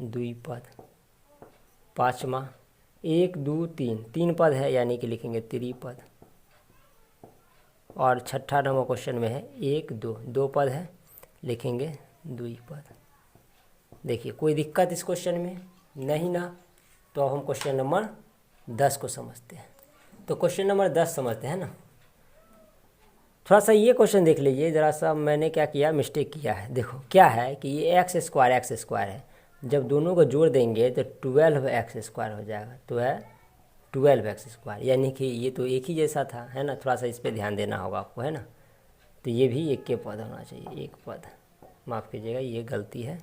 द्विपद। पाँचवा 1 2 3 3 पद है, यानी कि लिखेंगे त्रिपद। और छठा नंबर क्वेश्चन में है 1 2 2 पद है, लिखेंगे द्विपद। देखिए कोई दिक्कत इस क्वेश्चन में नहीं ना, तो अब हम क्वेश्चन नंबर 10 को समझते हैं। तो क्वेश्चन नंबर 10 समझते हैं ना। थोड़ा सा ये क्वेश्चन देख लीजिए ज़रा सा, मैंने क्या किया, मिस्टेक किया है। देखो क्या है कि ये x² है, जब दोनों को जोड़ देंगे तो 12x² हो जाएगा, तो है 12x², यानी कि ये तो एक ही जैसा था, है ना। थोड़ा सा इस पर ध्यान देना होगा आपको, है ना। तो ये भी एक के पद होना चाहिए, एक पद, माफ़ कीजिएगा ये गलती है,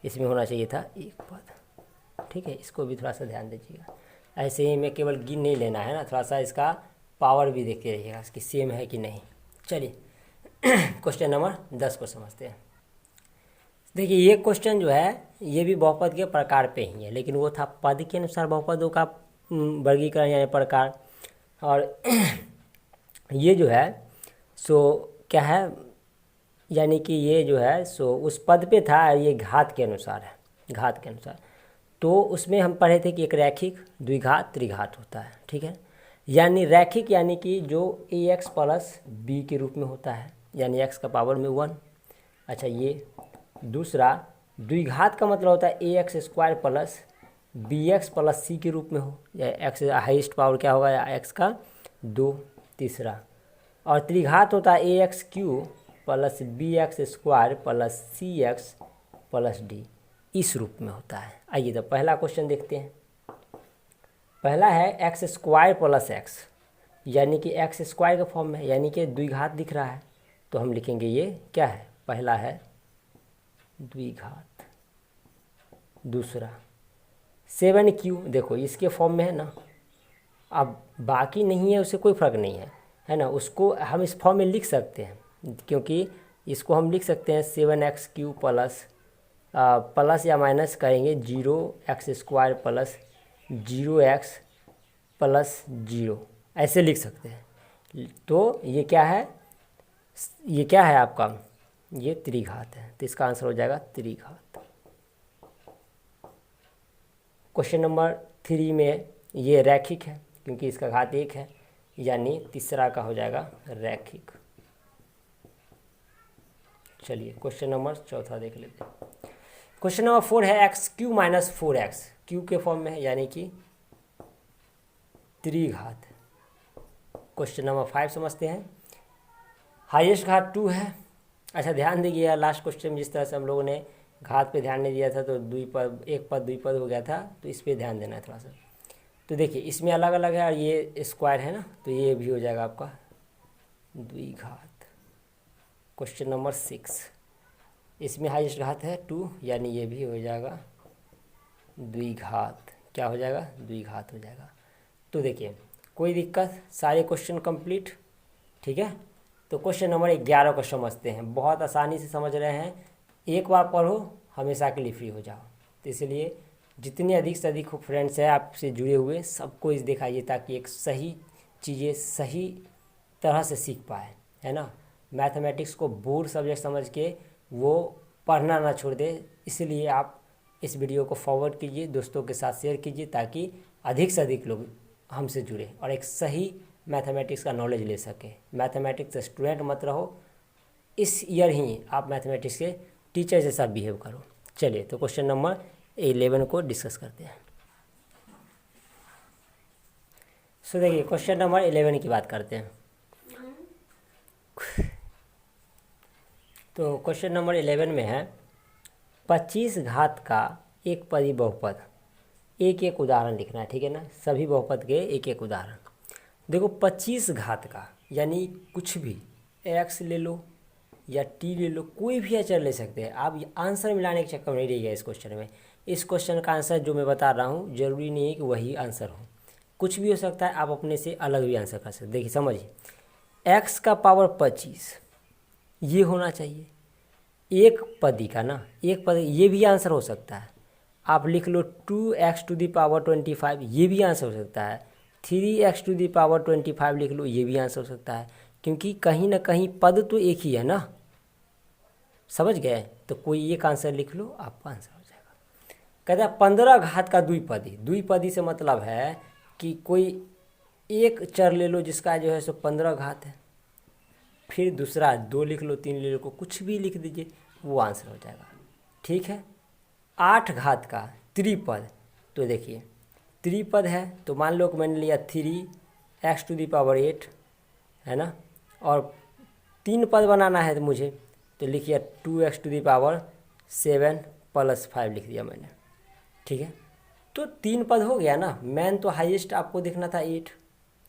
इसमें होना चाहिए था एक पद। ठीक है, इसको भी थोड़ा सा ध्यान दीजिएगा। ऐसे ही मैं केवल गिन नहीं लेना है ना, थोड़ा सा इसका पावर भी देखते रहिएगा इसकी सेम है कि नहीं। चलिए क्वेश्चन नंबर 10 को समझते हैं। देखिए ये क्वेश्चन जो है ये भी बहुपद के प्रकार पे ही है, लेकिन वो था पद के अनुसार बहुपदों का वर्गीकरण यानी प्रकार। और ये जो है सो क्या है, यानी कि ये जो है सो उस पद पे था, ये घात के अनुसार है, घात के अनुसार। तो उसमें हम पढ़े थे कि एक रैखिक द्विघात त्रिघात होता है, ठीक है। यानी रैखिक यानी कि जो ए एक्स प्लस बी के रूप में होता है, यानी एक्स का पावर में 1। अच्छा, ये दूसरा द्विघात का मतलब होता है A X square plus B X plus C के रूप में हो, या एक्स हाईएस्ट पावर क्या होगा, या एक्स का 2। तीसरा, और त्रिघात होता है A X cube plus B X square plus C X plus D, इस रूप में होता है। आइए तो पहला क्वेश्चन देखते हैं। पहला है एक्स स्क्वायर प्लस एक्स, यानी कि एक्स स्क्वायर के फॉर्म में, यानी कि द्विघात दिख रहा है, तो हम लिखेंगे ये क्या है, पहला है द्विघात। दूसरा 7q, देखो इसके फॉर्म में है ना, अब बाकी नहीं है उससे कोई फ़र्क नहीं है ना, उसको हम इस फॉर्म में लिख सकते हैं, क्योंकि इसको हम लिख सकते हैं 7x³ प्लस या माइनस करेंगे 0x square plus 0x plus 0, ऐसे लिख सकते हैं। तो ये क्या है, ये क्या है आपका, ये त्रिघात है, तो इसका आंसर हो जाएगा त्रिघात। क्वेश्चन नंबर 3 में ये रैखिक है, क्योंकि इसका घात 1 है, यानी तीसरा का हो जाएगा रैखिक। चलिए क्वेश्चन नंबर 4 देख लेते हैं। क्वेश्चन नंबर 4 है x³ माइनस 4x, क्यू के फॉर्म में है, यानी कि त्रिघात। क्वेश्चन नंबर 5 समझते हैं। हाईएस्ट घात 2 है। अच्छा, ध्यान दीजिए लास्ट क्वेश्चन में जिस तरह से हम लोगों ने घात पे ध्यान नहीं दिया था, तो द्विपद, एक पद द्विपद हो गया था, तो इस पर ध्यान देना है थोड़ा सा। तो देखिए इसमें अलग अलग है, और ये स्क्वायर है ना, तो ये भी हो जाएगा आपका द्विघात। क्वेश्चन नंबर 6, इसमें हाईएस्ट घात है 2, यानी ये भी हो जाएगा द्विघात। क्या हो जाएगा, द्विघात हो जाएगा। तो देखिए कोई दिक्कत, सारे क्वेश्चन कंप्लीट, ठीक है। तो क्वेश्चन नंबर 11 को समझते हैं। बहुत आसानी से समझ रहे हैं, एक बार पढ़ो हमेशा के लिए फ्री हो जाओ। तो इसलिए जितने अधिक से अधिक फ्रेंड्स हैं आपसे जुड़े हुए, सबको इस दिखाइए, ताकि एक सही चीज़ें सही तरह से सीख पाए, है ना। मैथमेटिक्स को बोर्ड सब्जेक्ट समझ के वो पढ़ना ना छोड़ दे। इसलिए आप इस वीडियो को फॉरवर्ड कीजिए, दोस्तों के साथ शेयर कीजिए, ताकि अधिक से अधिक लोग हमसे जुड़े और एक सही मैथमेटिक्स का नॉलेज ले सके। मैथमेटिक्स स्टूडेंट मत रहो, इस ईयर ही आप मैथमेटिक्स के टीचर जैसा बिहेव करो। चलिए तो क्वेश्चन नंबर 11 को डिस्कस करते हैं। सो देखिए क्वेश्चन नंबर 11 की बात करते हैं। तो क्वेश्चन नंबर 11 में है 25 घात का एक पदी बहुपद। एक एक उदाहरण लिखना है, ठीक है ना, सभी बहुपद के एक एक उदाहरण। देखो 25 घात का यानी कुछ भी x ले लो या t ले लो, कोई भी अचर ले सकते हैं आप। आंसर मिलाने के चक्कर में नहीं रहिएगा इस क्वेश्चन में। इस क्वेश्चन का आंसर जो मैं बता रहा हूँ ज़रूरी नहीं है कि वही आंसर हो, कुछ भी हो सकता है, आप अपने से अलग भी आंसर कर सकते। देखिए समझिए, x का पावर 25 ये होना चाहिए, एक पदी का ना, एक पदी, ये भी आंसर हो सकता है। आप लिख लो 2x टू दी पावर 25, ये भी आंसर हो सकता है। 3x टू दी पावर 25 लिख लो, ये भी आंसर हो सकता है, क्योंकि कहीं ना कहीं पद तो एक ही है ना, समझ गए। तो कोई एक आंसर लिख लो, आपका आंसर हो जाएगा। कहता है 15 घात का द्विपदी। द्विपदी से मतलब है कि कोई एक चर ले लो जिसका जो है सो 15 घात है, फिर दूसरा 2 लिख लो, 3 ले लो, कुछ भी लिख दीजिए, वो आंसर हो जाएगा, ठीक है। 8 घात का त्रिपद। तो देखिए त्रिपद है, तो मान लो कि मैंने लिया 3x टू दी पावर 8, है ना, और 3 पद बनाना है तो मुझे, तो लिखिए 2x to the power 7 plus 5 लिख दिया मैंने, ठीक है। तो 3 पद हो गया ना। मैन तो हाईएस्ट आपको दिखना था 8,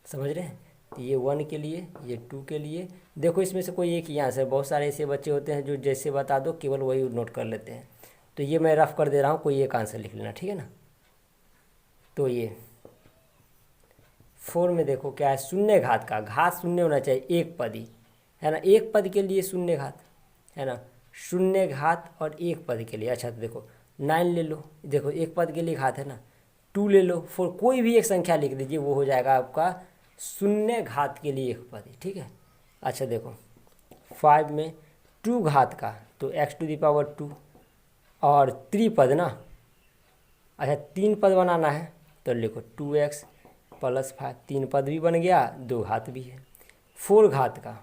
समझ रहे हैं। तो ये 1 के लिए, ये 2 के लिए। देखो इसमें से कोई एक ही आंसर, बहुत सारे ऐसे बच्चे होते हैं जो जैसे बता दो केवल वही नोट कर लेते हैं। तो ये मैं रफ कर दे रहा हूँ, कोई एक आंसर लिख लेना, ठीक है ना। तो ये 4 में देखो क्या है, शून्य घात का। घात शून्य होना चाहिए, एक पदी, है ना, एक पद के लिए शून्य घात, है ना, शून्य घात और एक पद के लिए। अच्छा तो देखो 9 ले लो, देखो एक पद के लिए घात है ना, 2 ले लो, 4, कोई भी एक संख्या लिख दीजिए, वो हो जाएगा आपका शून्य घात के लिए एक पद, ठीक है। अच्छा देखो 5 में 2 घात का, तो x टू दी पावर 2 और त्रिपद ना। अच्छा 3 पद बनाना है तो लिखो 2x प्लस 5, 3 पद भी बन गया, 2 घात भी है, 4 घात का।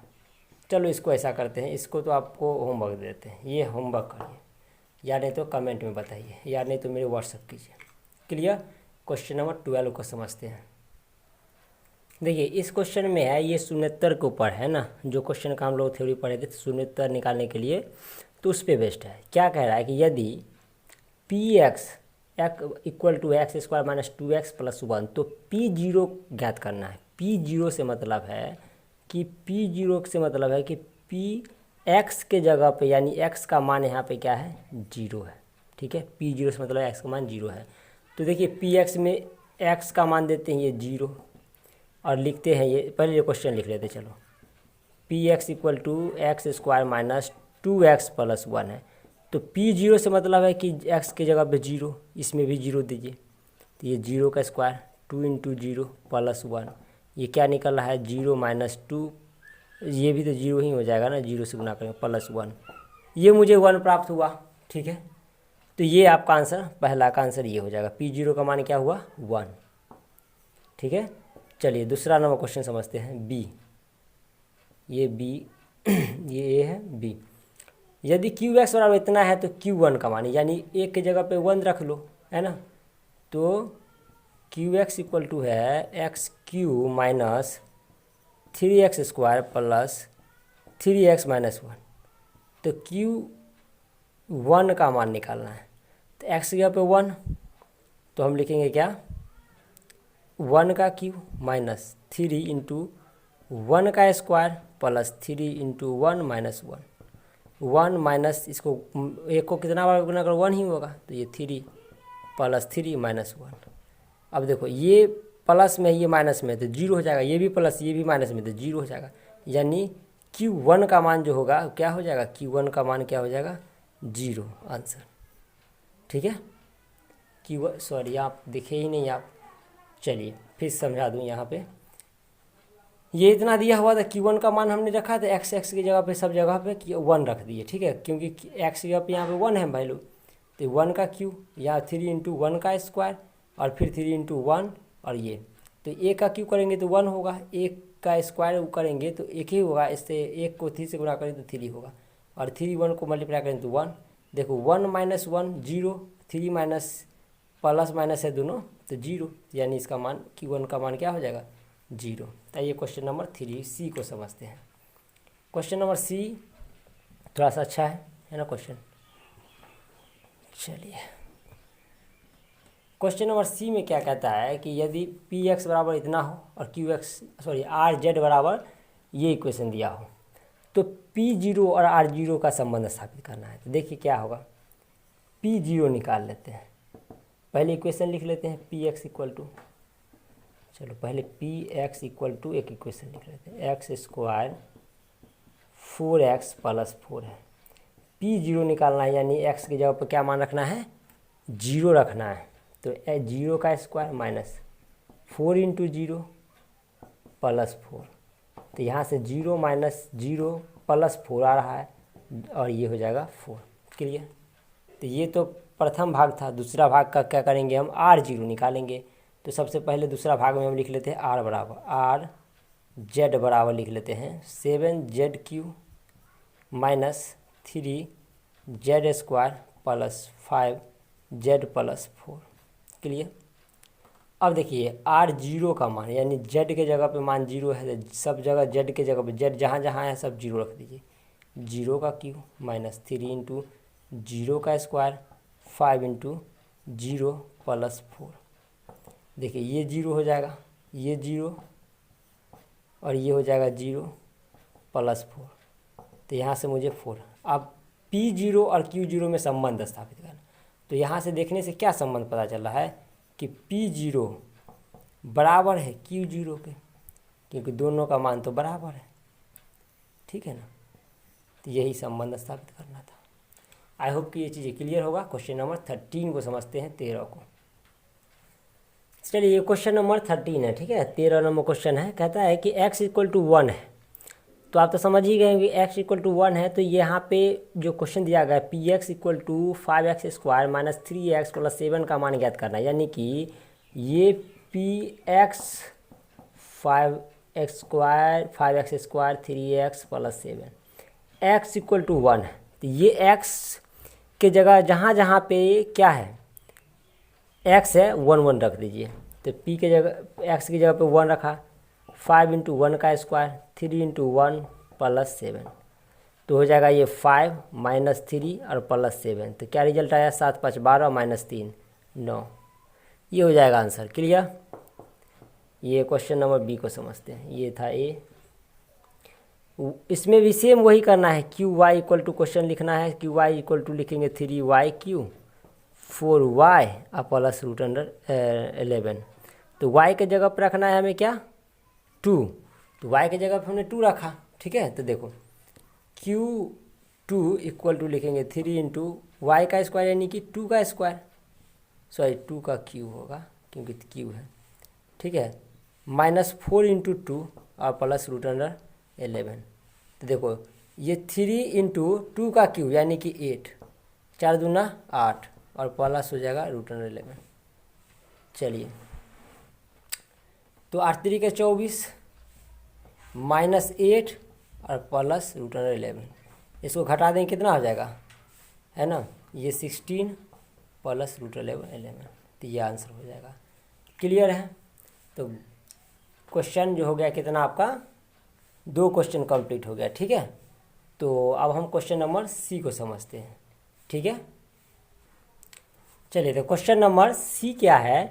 चलो इसको ऐसा करते हैं, इसको तो आपको होमवर्क देते हैं, ये होमवर्क करिए, या नहीं तो कमेंट में बताइए, या नहीं तो मेरे व्हाट्सअप कीजिए। क्लियर। क्वेश्चन नंबर 12 को समझते हैं। देखिए इस क्वेश्चन में है, ये शून्योत्तर के ऊपर है ना, जो क्वेश्चन का हम लोग थ्योरी पढ़े थे शून्योत्तर निकालने के लिए, तो उस पर बेस्ड है। क्या कह रहा है कि यदि P x equal to x square minus 2x plus 1, तो P0 ज्ञात करना है। P0 से मतलब है कि P0 से मतलब है कि x के जगह पे, यानी x का मान यहाँ पे क्या है, 0 है। ठीक है, P0 से मतलब x का मान 0 है। तो देखिए Px में x का मान देते हैं ये 0, और लिखते हैं ये, पहले ये क्वेश्चन लिख लेते चलो। Px equal to x square minus 2x plus 1 है, तो P0 से मतलब है कि x के जगह पे 0, इसमें भी 0 दीजिए, तो ये 0 का स्क्वायर 2 इंटू 0 प्लस 1, ये क्या निकल रहा है 0 माइनस 2, ये भी तो 0 ही हो जाएगा ना, 0 से गुना करेंगे प्लस 1, ये मुझे 1 प्राप्त हुआ। ठीक है, तो ये आपका आंसर, पहला का आंसर ये हो जाएगा। P0 का मान क्या हुआ 1। ठीक है, चलिए दूसरा नंबर क्वेश्चन समझते हैं। बी, ये बी ये ए है, बी। यदि क्यू एक्स बराबर इतना है तो Q1 का मान, यानी एक की जगह पे 1 रख लो, है ना, तो क्यू एक्स इक्वल टू है x Q minus 3x square plus 3x minus 1, तो Q1 का मान निकालना है। तो x की जगह पे 1, तो हम लिखेंगे क्या, 1 का क्यू माइनस 3 इंटू 1 का square plus 3 into 1 minus 1, 1 minus इसको एक को कितना बार गुना कर 1 ही होगा, तो ये 3 प्लस 3 माइनस 1। अब देखो ये प्लस में ये माइनस में तो 0 हो जाएगा, ये भी प्लस ये भी माइनस में तो 0 हो जाएगा, यानी Q1 का मान जो होगा क्या हो जाएगा, Q1 का मान क्या हो जाएगा 0 आंसर। ठीक है, Q1 सॉरी आप दिखे ही नहीं आप, चलिए फिर समझा दूँ। यहाँ पे ये इतना दिया हुआ था, Q1 का मान हमने रखा था एक्स की जगह पे, सब जगह पे 1 रख दिए। ठीक है, क्योंकि x की जगह पे यहाँ पे 1 है वैल्यू, तो 1 का क्यू, यहाँ 3 इंटू 1 का स्क्वायर और फिर 3 इंटू 1, और ये तो एक का क्यू करेंगे तो 1 होगा, एक का स्क्वायर करेंगे तो एक ही होगा, इससे एक को 3 से गुणा करें तो 3 होगा, और 3 1 को मल्टीप्लाई करें तो 1। देखो 1 माइनस 1 0, 3 माइनस प्लस माइनस है दोनों तो 0, यानी इसका मान Q1 का मान क्या हो जाएगा 0। तो ये क्वेश्चन नंबर 3 सी को समझते हैं। क्वेश्चन नंबर सी थोड़ा सा अच्छा है ना क्वेश्चन। चलिए क्वेश्चन नंबर सी में क्या कहता है कि यदि पी एक्स बराबर इतना हो और Q x sorry R Z बराबर ये इक्वेशन दिया हो, तो P0 और R0 का संबंध स्थापित करना है। तो देखिए क्या होगा, P0 निकाल लेते हैं, पहले इक्वेशन लिख लेते हैं पी एक्स इक्वल टू, चलो पहले पी एक्स इक्वल टू एक इक्वेशन लिख लेते हैं, एक्स स्क्वायर 4x प्लस 4 है। P0 निकालना है, यानी x की जगह पर क्या मान रखना है 0 रखना है, तो 0 का स्क्वायर माइनस 4 इंटू 0 प्लस 4, तो यहाँ से 0 माइनस 0 प्लस 4 आ रहा है, और ये हो जाएगा 4। क्लियर। तो ये तो प्रथम भाग था, दूसरा भाग का क्या करेंगे हम R0 निकालेंगे। तो सबसे पहले दूसरा भाग में हम लिख लेते हैं R बराबर आर जेड बराबर लिख लेते हैं 7ZQ minus 3Z square plus 5Z plus 4। Clear. अब देखिए R0 का मान, यानी Z के जगह पे मान 0 है, तो सब जगह Z के जगह पे Z जहाँ जहाँ है सब 0 रख दीजिए। 0 का क्यू माइनस 3 इंटू 0 का स्क्वायर 5 इंटू 0 प्लस 4। देखिए ये 0 हो जाएगा, ये 0 और ये हो जाएगा 0 प्लस 4, तो यहाँ से मुझे 4। अब P0 और Q0 में संबंध स्थापित करना, तो यहाँ से देखने से क्या संबंध पता चल रहा है कि P0 बराबर है Q0 के, क्योंकि दोनों का मान तो बराबर है। ठीक है ना, तो यही संबंध स्थापित करना था। आई होप कि ये चीज़ें क्लियर होगा। क्वेश्चन नंबर 13 को समझते हैं, 13 को। चलिए ये क्वेश्चन नंबर 13 है। ठीक है, 13 नंबर क्वेश्चन है, कहता है कि x इक्वल टू 1 है, तो आप तो समझ ही गए कि x इक्वल टू 1 है, तो यहाँ पे जो क्वेश्चन दिया गया है P x equal to 5x² minus 3x plus 7 का मान ज्ञात करना है, यानी कि ये P x 5x² 3x plus 7 x equal to 1 है। तो ये x के जगह जहाँ जहाँ पे क्या है x है 1 1 रख दीजिए। तो p के जगह x की जगह पे 1 रखा, 5 इंटू 1 का स्क्वायर 3 इंटू 1 प्लस 7, तो हो जाएगा ये 5 माइनस 3 और प्लस 7। तो क्या रिजल्ट आया, 7 5 12 माइनस 3 9। ये हो जाएगा आंसर। क्लियर। ये क्वेश्चन नंबर बी को समझते हैं। ये था ए। इसमें भी सेम वही करना है, Q Y equal to question लिखना है, क्यू वाई इक्वल टू लिखेंगे 3y³ 4y प्लस √11। तो y के जगह पर रखना है हमें क्या 2, तो y के जगह पर हमने 2 रखा। ठीक है, तो देखो Q2 इक्वल टू लिखेंगे 3 इंटू वाई का स्क्वायर यानी कि 2 का स्क्वायर, सॉरी 2 का क्यू होगा क्योंकि क्यू है। ठीक है, माइनस 4 इंटू 2 और प्लस √11। तो देखो ये 3 इंटू 2 का क्यू यानी कि 8, 4 दूना 8 और प्लस हो जाएगा √11। चलिए, तो 8 3 के 24 माइनस 8 और प्लस √11, इसको घटा दें कितना हो जाएगा, है ना, ये 16 प्लस √11। तो ये आंसर हो जाएगा। क्लियर है। तो क्वेश्चन जो हो गया कितना आपका 2 क्वेश्चन कंप्लीट हो गया। ठीक है, तो अब हम क्वेश्चन नंबर सी को समझते हैं। ठीक है, चलिए, तो क्वेश्चन नंबर सी क्या है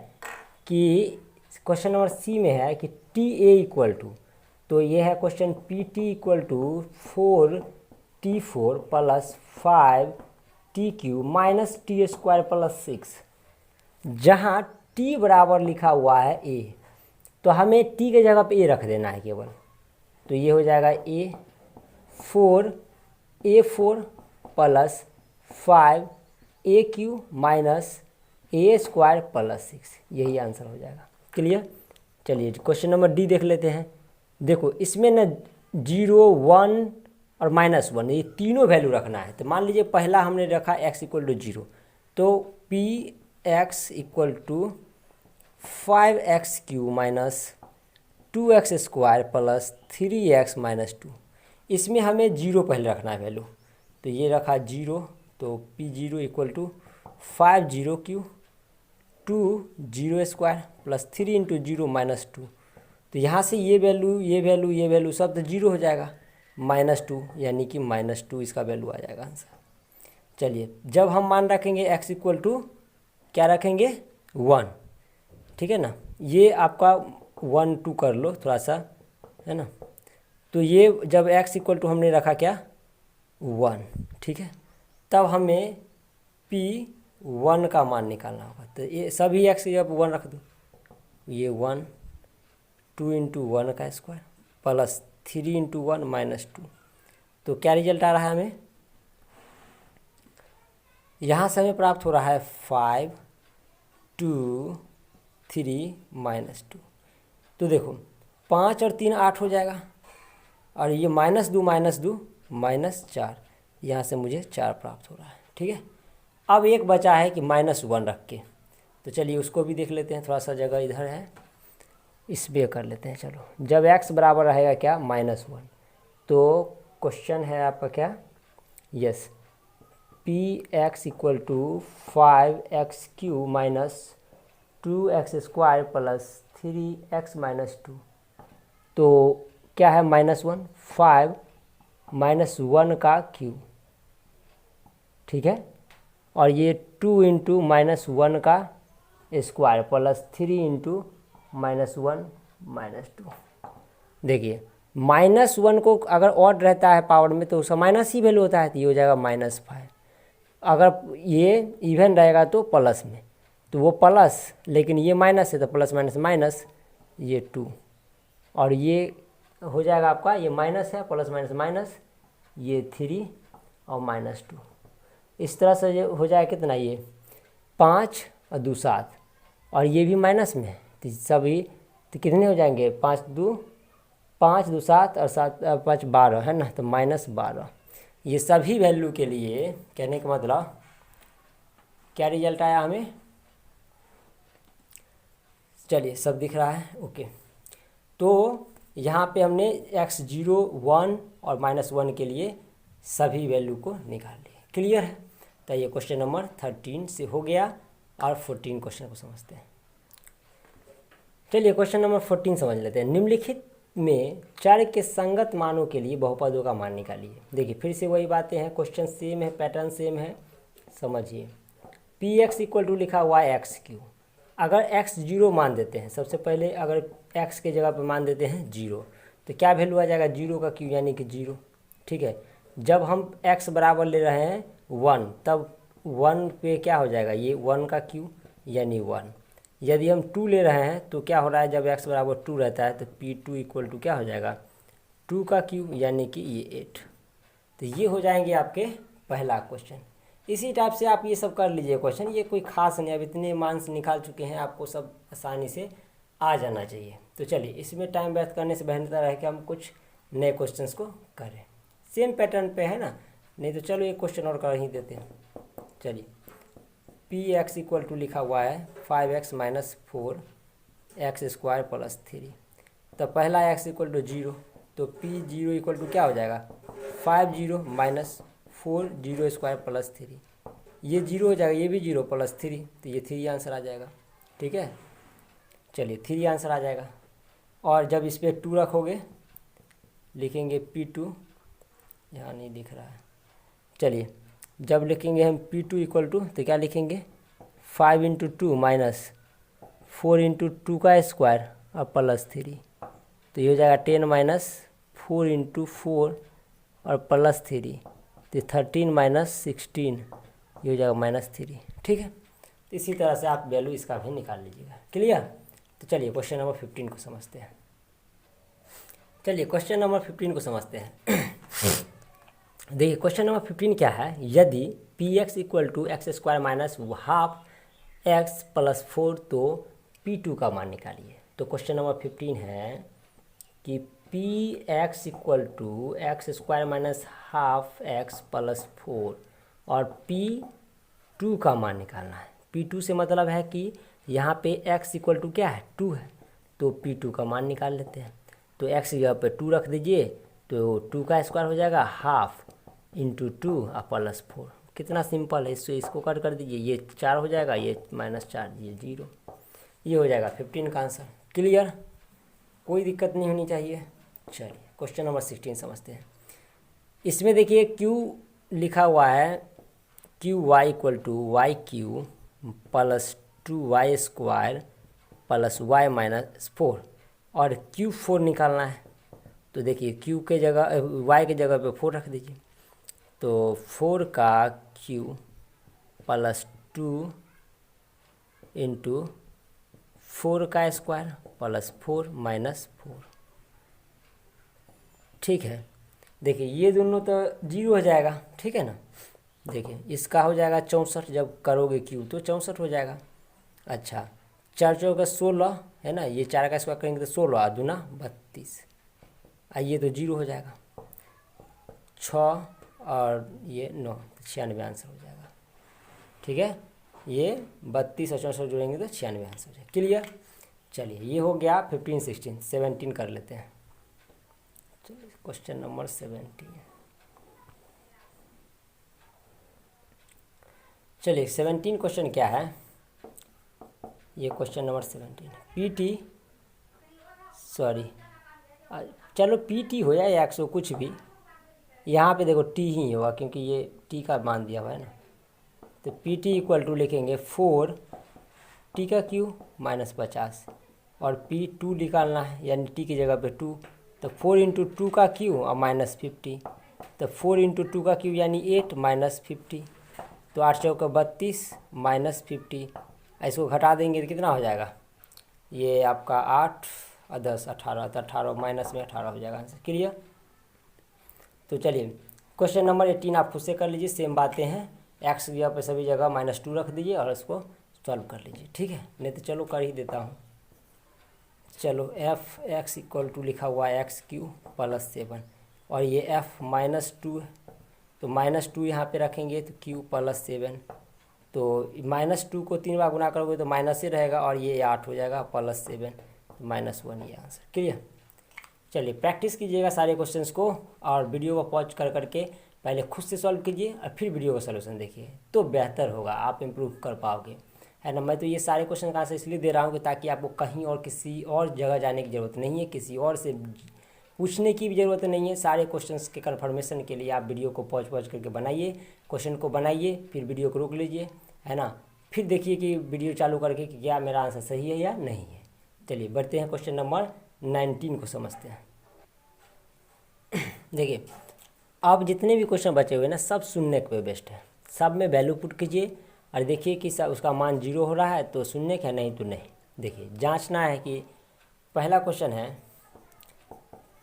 कि क्वेश्चन नंबर सी में है कि टी ए इक्वल टू, तो ये है question P T equal to 4t4 plus 5t³ minus t² plus 6, जहाँ t बराबर लिखा हुआ है a, तो हमें t के जगह पे a रख देना है केवल। तो ये हो जाएगा a4 plus 5a³ minus a² plus 6, यही आंसर हो जाएगा। क्लियर। चलिए क्वेश्चन नंबर डी देख लेते हैं। देखो इसमें ना 0 1 और -1 ये तीनों वैल्यू रखना है। तो मान लीजिए पहला हमने रखा x इक्वल टू 0, तो P x equal to 5x³ minus 2x² plus 3x minus 2, इसमें हमें 0 पहले रखना है वैल्यू। तो ये रखा 0, तो p0 equal to 5 2 0² plus 3 into 0 minus 2, तो यहाँ से ये वैल्यू ये वैल्यू ये वैल्यू सब तो 0 हो जाएगा, -2 यानी कि -2 इसका वैल्यू आ जाएगा आंसर। चलिए, जब हम मान रखेंगे x इक्वल टू क्या रखेंगे 1, ठीक है ना, ये आपका 1 2 कर लो थोड़ा सा, है ना। तो ये जब x इक्वल टू हमने रखा क्या 1, ठीक है, तब हमें p1 का मान निकालना होगा। तो ये सभी x की जब 1 रख दो, ये 1 2 इंटू 1 का स्क्वायर प्लस 3 इंटू 1 माइनस 2, तो क्या रिजल्ट आ रहा है हमें, यहाँ से हमें प्राप्त हो रहा है 5 2 3 माइनस 2। तो देखो 5 और 3 8 हो जाएगा, और ये -2 -4, यहाँ से मुझे 4 प्राप्त हो रहा है। ठीक है, अब एक बचा है कि -1 रख के, तो चलिए उसको भी देख लेते हैं। थोड़ा सा जगह इधर है, इस पे कर लेते हैं। चलो, जब x बराबर रहेगा क्या -1, तो क्वेश्चन है आपका क्या, yes, P x equal to 5x³ minus 2x² plus 3x minus 2, तो क्या है -1 5 -1 का क्यूब, ठीक है, और ये 2 इंटू -1 का स्क्वायर प्लस 3 इंटू -1 -2। देखिए -1 को अगर ऑड रहता है पावर में तो उसका माइनस ही वैल्यू होता है, तो ये हो जाएगा -5। अगर ये इवन रहेगा तो प्लस में, तो वो प्लस, लेकिन ये माइनस है तो प्लस माइनस माइनस, ये 2, और ये हो जाएगा आपका, ये माइनस है प्लस माइनस माइनस, ये 3 और -2। इस तरह से हो जाएगा कितना, ये 5 और 2 7, और ये भी माइनस में है, तो सभी तो कितने हो जाएंगे 5 2 5 2 7 और 7 5 12 है ना, तो -12। ये सभी वैल्यू के लिए कहने का मतलब क्या रिजल्ट आया हमें, चलिए सब दिख रहा है, ओके। तो यहाँ पे हमने x0 1 और -1 के लिए सभी वैल्यू को निकाल लिया, क्लियर है। तो ये क्वेश्चन नंबर 13 से हो गया। और 14 क्वेश्चन को समझते हैं। चलिए क्वेश्चन नंबर 14 समझ लेते हैं। निम्नलिखित में चर के संगत मानों के लिए बहुपदों का मान निकालिए। देखिए फिर से वही बातें हैं, क्वेश्चन सेम है, पैटर्न सेम है, समझिए। px = लिखा हुआ है x3। अगर x0 मान देते हैं, सबसे पहले अगर x के जगह पे मान देते हैं 0, तो क्या वैल्यू आ जाएगा 0 का q यानी कि 0, ठीक है। जब हम x बराबर ले रहे हैं 1, तब 1 पे क्या हो जाएगा, ये 1 का q यानी 1। यदि हम 2 ले रहे हैं तो क्या हो रहा है, जब x बराबर 2 रहता है तो p2 = क्या हो जाएगा, 2 का q यानी कि ये 8। तो ये हो जाएंगे आपके पहला क्वेश्चन। इसी टाइप से आप ये सब कर लीजिए क्वेश्चन, ये कोई खास नहीं, अब इतने मार्क्स निकाल चुके हैं, आपको सब आसानी से आ जाना चाहिए। तो चलिए इसमें टाइम व्यर्थ करने से बेहतर है कि हम कुछ नए क्वेश्चंस को करें। सेम पैटर्न पे है ना, नहीं तो चलो एक क्वेश्चन और कर ही देते हैं। चलिए px = लिखा हुआ है 5x - 4x² + 3। तो पहला x = 0, तो p0 = क्या हो जाएगा, 50 - 4 0² + 3। ये 0 हो जाएगा, ये भी 0 + 3, तो ये 3 आंसर आ जाएगा, ठीक है। चलिए 3 आंसर आ जाएगा। और जब इस पर 2 रखोगे, लिखेंगे p2, यहाँ नहीं दिख रहा है, चलिए जब लिखेंगे हम p2 = तो क्या लिखेंगे, 5 × 2 - 4 × 2 का स्क्वायर और +3। तो ये हो जाएगा 10 - 4 × 4 और +3, तो 13 - 16, ये हो जाएगा -3, ठीक है। तो इसी तरह से आप वैल्यू इसका भी निकाल लीजिएगा, क्लियर। तो चलिए क्वेश्चन नंबर 15 को समझते हैं। चलिए क्वेश्चन नंबर 15 को समझते हैं। देखिए क्वेश्चन नंबर 15 क्या है, यदि px = x² - ½ x + 4 तो p2 का मान निकालिए। तो क्वेश्चन नंबर 15 है कि px = x² - ½ x + 4 और p2 का मान निकालना है। p2 से मतलब है कि यहाँ पे x = क्या है, 2 है, तो p2 का मान निकाल लेते हैं। तो x की जगह पे 2 रख दीजिए, तो 2 का स्क्वायर हो जाएगा ½ × 2 और +4। कितना सिंपल है, इसको कट कर दीजिए, ये 4 हो जाएगा, ये -4, ये 0, ये हो जाएगा 15 का आंसर, क्लियर, कोई दिक्कत नहीं होनी चाहिए। चलिए क्वेश्चन नंबर 16 समझते हैं। इसमें देखिए q लिखा हुआ है, qy = yq + 2y² + y - 4 और q4 निकालना है। तो देखिए q के जगह y के जगह पे 4 रख दीजिए, तो 4 का q + 2 × 4 का स्क्वायर + 4 - 4, ठीक है। देखिए ये दोनों तो 0 हो जाएगा, ठीक है ना। देखिए इसका हो जाएगा 64, जब करोगे q तो 64 हो जाएगा। अच्छा 4 × 4 = 16 है ना, ये 4 का स्क्वायर करेंगे तो 16 और 2 × 32, आइए तो 0 हो जाएगा। 6 और ये 9, 96 आंसर हो जाएगा, ठीक है। ये 32 और 64 जोड़ेंगे तो 96 आंसर हो जाएगा, क्लियर। चलिए ये हो गया 15 16, 17 कर लेते हैं। चलिए क्वेश्चन नंबर 17। चलिए 17 क्वेश्चन क्या है, ये क्वेश्चन नंबर 17 पीटी, सॉरी चलो पीटी हो या 100 कुछ भी, यहाँ पे देखो टी ही होगा क्योंकि ये टी का मान दिया हुआ है ना। तो पीटी = लिखेंगे 4 टी का क्यू -50 और p2 निकालना है, यानी टी की जगह पे 2, तो 4 × 2 का क्यू और -50, तो 4 × 2 का क्यू यानी 8 -50, तो 8 × 4 = 32 -50, इसको घटा देंगे तो कितना हो जाएगा, ये आपका 8 और 10 18, तो 18 माइनस में 18 हो जाएगा आंसर, क्लियर। तो चलिए क्वेश्चन नंबर 18 आप खुद से कर लीजिए, सेम बातें हैं, एक्स की जगह पे सभी जगह -2 रख दीजिए और इसको सॉल्व कर लीजिए, ठीक है। नहीं तो चलो कर ही देता हूँ। चलो एफ एक्स इक्वल टू लिखा हुआ है एक्स क्यू प्लस 7 और ये एफ -2 है तो -2 यहाँ पे रखेंगे तो क्यू प्लस 7 तो -2 को 3 बार गुना करोगे तो माइनस ही रहेगा और ये 8 हो जाएगा प्लस 7 -1 ये आंसर क्लियर। चलिए प्रैक्टिस कीजिएगा सारे क्वेश्चंस को और वीडियो को पॉज कर करके पहले खुद से सॉल्व कीजिए और फिर वीडियो का सलूशन देखिए तो बेहतर होगा, आप इम्प्रूव कर पाओगे, है ना। मैं तो ये सारे क्वेश्चन का आंसर इसलिए दे रहा हूँ कि ताकि आपको कहीं और किसी और जगह जाने की ज़रूरत नहीं है, किसी और से पूछने की भी ज़रूरत नहीं है। सारे क्वेश्चंस के कन्फर्मेशन के लिए आप वीडियो को पॉज करके बनाइए, क्वेश्चन को बनाइए, फिर वीडियो को रोक लीजिए, है ना। फिर देखिए कि वीडियो चालू करके कि क्या मेरा आंसर सही है या नहीं है। चलिए बढ़ते हैं क्वेश्चन नंबर 19 को समझते हैं। देखिए अब जितने भी क्वेश्चन बचे हुए ना सब शून्य पे बेस्ड है, सब में वैल्यू पुट कीजिए और देखिए कि सब उसका मान 0 हो रहा है तो शून्य है, नहीं तो नहीं। देखिए जांचना है कि पहला क्वेश्चन है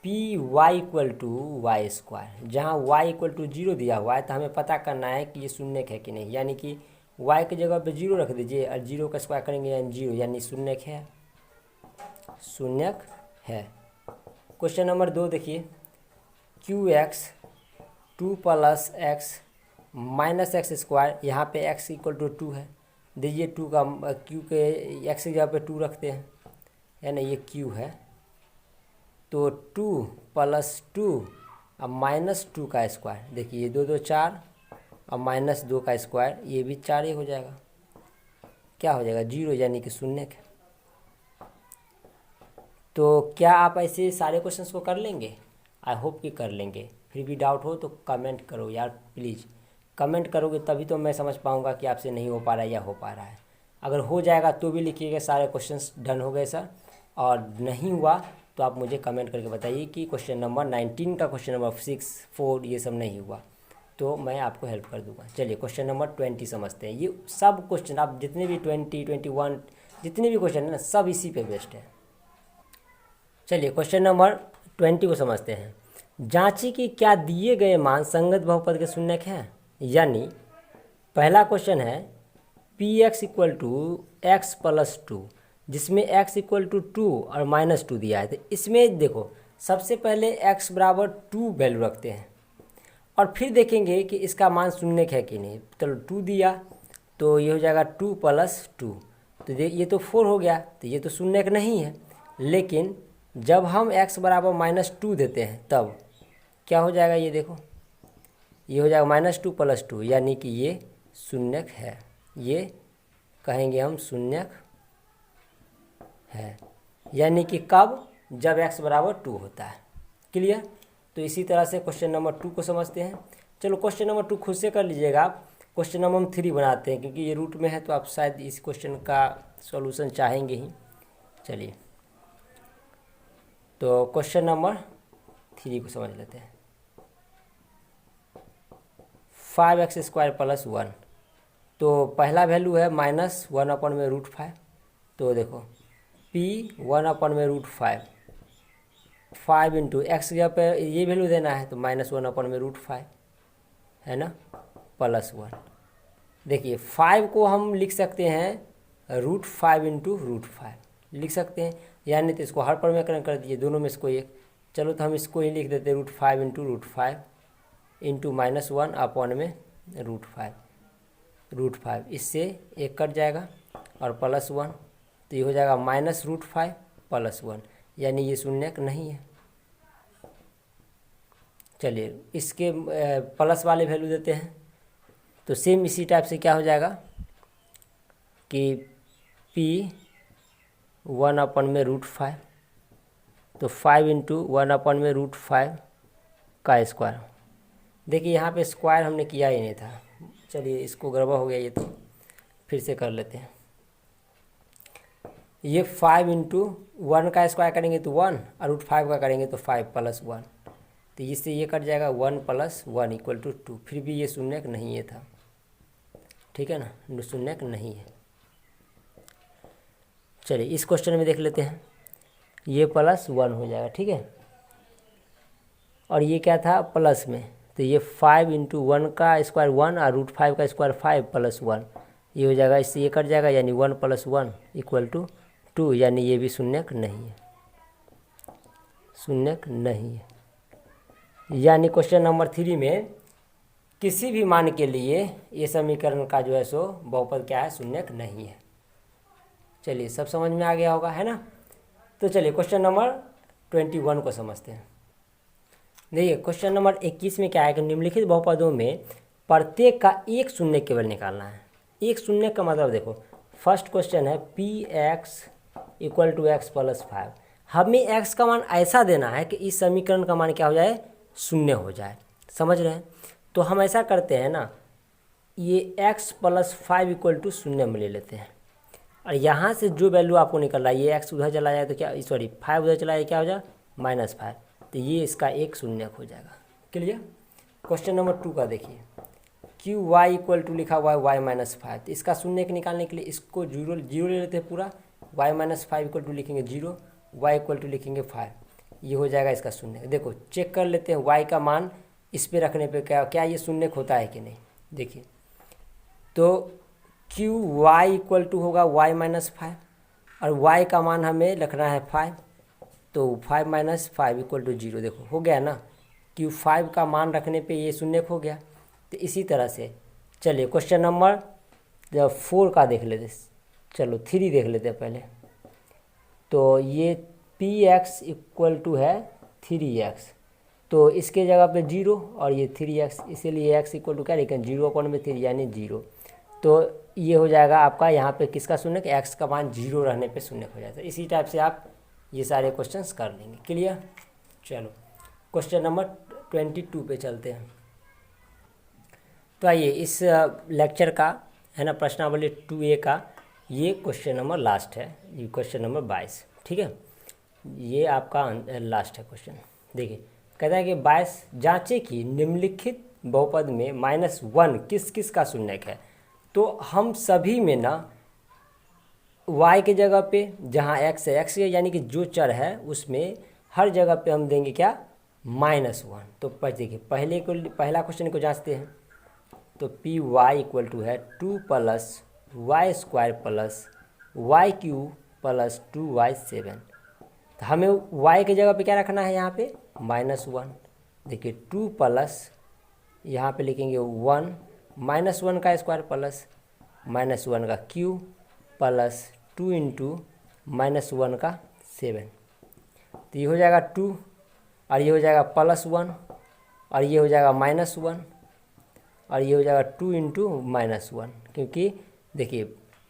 P Y equal to Y square, जहाँ वाई इक्वल टू 0 दिया हुआ है तो हमें पता करना है कि ये शून्य है कि नहीं, यानी कि वाई की जगह पे 0 रख दीजिए और 0 का स्क्वायर करेंगे यानी 0 यानी शून्य है, शून्य है। क्वेश्चन नंबर 2 देखिए Q x 2 plus x minus x square, यहाँ पे x इक्वल टू 2 है, दीजिए 2 का क्यू के x की जगह पे 2 रखते हैं, है ना, ये q है तो 2 प्लस 2 अब -2 का स्क्वायर, देखिए ये 2 2 4 और -2 का स्क्वायर ये भी 4 ही हो जाएगा, क्या हो जाएगा 0 यानी कि शून्य है। तो क्या आप ऐसे सारे क्वेश्चंस को कर लेंगे? आई होप कि कर लेंगे। फिर भी डाउट हो तो कमेंट करो यार प्लीज़, कमेंट करोगे तभी तो मैं समझ पाऊँगा कि आपसे नहीं हो पा रहा है या हो पा रहा है। अगर हो जाएगा तो भी लिखिएगा सारे क्वेश्चंस डन हो गए सर, और नहीं हुआ तो आप मुझे कमेंट करके बताइए कि क्वेश्चन नंबर 19 का क्वेश्चन नंबर 6, 4 ये सब नहीं हुआ तो मैं आपको हेल्प कर दूंगा। चलिए क्वेश्चन नंबर 20 समझते हैं। ये सब क्वेश्चन आप जितने भी 20, 21 जितने भी क्वेश्चन है ना सब इसी पे बेस्ड है। चलिए क्वेश्चन नंबर 20 को समझते हैं। जांची कि क्या दिए गए मान संगत बहुपद के शून्य हैं, यानी पहला क्वेश्चन है P x equal to x plus 2, जिसमें x इक्वल टू 2 और -2 दिया है। तो इसमें देखो सबसे पहले x बराबर 2 वैल्यू रखते हैं और फिर देखेंगे कि इसका मान शून्य है कि नहीं। चलो 2 दिया तो ये हो जाएगा 2 प्लस 2, तो ये तो 4 हो गया, तो ये तो शून्य नहीं है। लेकिन जब हम x बराबर -2 देते हैं तब क्या हो जाएगा, ये देखो ये हो जाएगा -2 प्लस 2 यानी कि ये शून्य है, ये कहेंगे हम शून्य है, यानी कि कब, जब x बराबर 2 होता है। क्लियर। तो इसी तरह से क्वेश्चन नंबर 2 को समझते हैं। चलो क्वेश्चन नंबर 2 खुद से कर लीजिएगा आप, क्वेश्चन नंबर हम 3 बनाते हैं क्योंकि ये रूट में है तो आप शायद इस क्वेश्चन का सॉल्यूशन चाहेंगे ही। चलिए तो क्वेश्चन नंबर 3 को समझ लेते हैं। 5x² प्लस 1, तो पहला वैल्यू है -1/√5, तो देखो p 1/√5, 5 इंटू एक्स जगह पे ये वैल्यू देना है तो -1/√5 है ना, प्लस 1। देखिए 5 को हम लिख सकते हैं √5 इंटू √5 लिख सकते हैं, यानी तो इसको हर परिमेयकरण कर दीजिए, दोनों में इसको एक। चलो तो हम इसको ही लिख देते हैं √5 इंटू √5 इंटू -1/√5, इससे एक कट जाएगा और प्लस 1, तो ये हो जाएगा -√5 प्लस 1, यानी ये शून्य नहीं है। चलिए इसके प्लस वाले वैल्यू देते हैं, तो सेम इसी टाइप से क्या हो जाएगा कि p 1/√5, तो 5 इंटू 1/√5 का स्क्वायर। देखिए यहाँ पे स्क्वायर हमने किया ही नहीं था, चलिए इसको गड़बड़ हो गया, ये तो फिर से कर लेते हैं। ये 5 इंटू 1 का स्क्वायर करेंगे तो 1 और √5 का करेंगे तो 5 प्लस 1, तो इससे ये कट जाएगा 1 + 1 इक्वल टू 2। फिर भी ये शून्य नहीं है था, ठीक है ना, शून्य नहीं है। चलिए इस क्वेश्चन में देख लेते हैं, ये +1 हो जाएगा, ठीक है, और ये क्या था प्लस में, तो ये 5 इंटू 1 का स्क्वायर 1 और √5 का स्क्वायर 5 प्लस 1, ये हो जाएगा, इससे ये कट जाएगा, यानी 1 + 1 इक्वल टू 2, यानी ये भी शून्य नहीं है। शून्यक नहीं है। यानी क्वेश्चन नंबर 3 में किसी भी मान के लिए ये समीकरण का जो है सो बहुपद क्या है, शून्यक नहीं है। चलिए सब समझ में आ गया होगा, है ना। तो चलिए क्वेश्चन नंबर 21 को समझते हैं। देखिए क्वेश्चन नंबर 21 में क्या है कि निम्नलिखित बहुपदों में प्रत्येक का एक शून्य केवल निकालना है। एक शून्य का मतलब देखो, फर्स्ट क्वेश्चन है px equal to x plus 5। हमें x का मान ऐसा देना है कि इस समीकरण का मान क्या हो जाए, शून्य हो जाए। समझ रहे हैं। तो हम ऐसा करते हैं ना, ये x प्लस 5 इक्वल टू शून्य में ले लेते हैं, और यहाँ से जो वैल्यू आपको निकल रहा है, ये x उधर चला जाए तो क्या, सॉरी 5 उधर चला जाए, क्या हो जाए -5, तो ये इसका एक शून्य हो जाएगा। क्लियर। क्वेश्चन नंबर 2 का देखिए, क्यू वाई इक्वल टू लिखा हुआ है y -5, तो इसका शून्य के निकालने के लिए इसको जीरो ले लेते हैं पूरा। y -5 इक्वल टू लिखेंगे 0, y इक्वल टू लिखेंगे 5, ये हो जाएगा इसका शून्य। देखो चेक कर लेते हैं y का मान इस पे रखने पे क्या ये शून्य होता है कि नहीं। देखिए तो क्यू वाई इक्वल टू होगा y -5, और y का मान हमें रखना है 5, तो 5 - 5 इक्वल टू 0। देखो हो गया ना, क्यू 5 का मान रखने पे ये शून्य हो गया। तो इसी तरह से चलिए क्वेश्चन नंबर 4 का देख लेते, चलो 3 देख लेते हैं पहले। तो ये px इक्वल टू है 3x, तो इसके जगह पे 0 और ये 3x, इसीलिए x इक्वल टू क्या लिखें 0/3 यानी 0। तो ये हो जाएगा आपका यहाँ पे किसका शून्य, x का मान 0 रहने पे शून्य हो जाता है। इसी टाइप से आप ये सारे क्वेश्चंस कर लेंगे। क्लियर। चलो क्वेश्चन नंबर 22 पे चलते हैं। तो आइए इस लेक्चर का है ना, प्रश्नावली 2A का ये क्वेश्चन नंबर लास्ट है, ये क्वेश्चन नंबर 22। ठीक है, ये आपका लास्ट है क्वेश्चन। देखिए कहता है कि 22 जांचे कि निम्नलिखित बहुपद में -1 किस किस का शून्यक है। तो हम सभी में ना y के जगह पे जहाँ x है, x यानी कि जो चर है उसमें हर जगह पे हम देंगे क्या, -1। तो देखिए पहला क्वेश्चन को जांचते हैं। तो पी वाई इक्वल टू है 2 + y² + y³ + 2y7। तो हमें y के जगह पे क्या रखना है, यहाँ पे -1। देखिए 2 प्लस यहाँ पे लिखेंगे 1, -1 का स्क्वायर प्लस -1 का क्यूब प्लस 2 × -1 का 7। तो ये हो जाएगा 2, और ये हो जाएगा +1, और ये हो जाएगा -1, और ये हो जाएगा 2 × -1। क्योंकि देखिए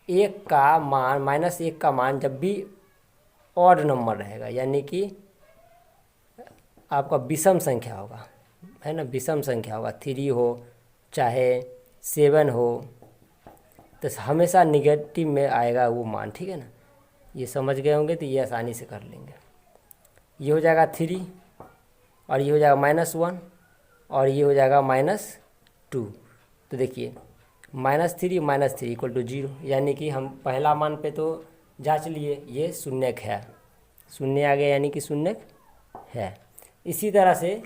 -1 का मान जब भी ऑड नंबर रहेगा, यानी कि आपका विषम संख्या होगा, है ना, विषम संख्या होगा, 3 हो चाहे 7 हो, तो हमेशा निगेटिव में आएगा वो मान। ठीक है ना, ये समझ गए होंगे तो ये आसानी से कर लेंगे। ये हो जाएगा 3, और ये हो जाएगा -1, और ये हो जाएगा -2। तो देखिए -3 इक्वल टू 0, यानी कि हम पहला मान पे तो जांच लिए, ये शून्यक है, शून्य आ गया यानी कि शून्यक है। इसी तरह से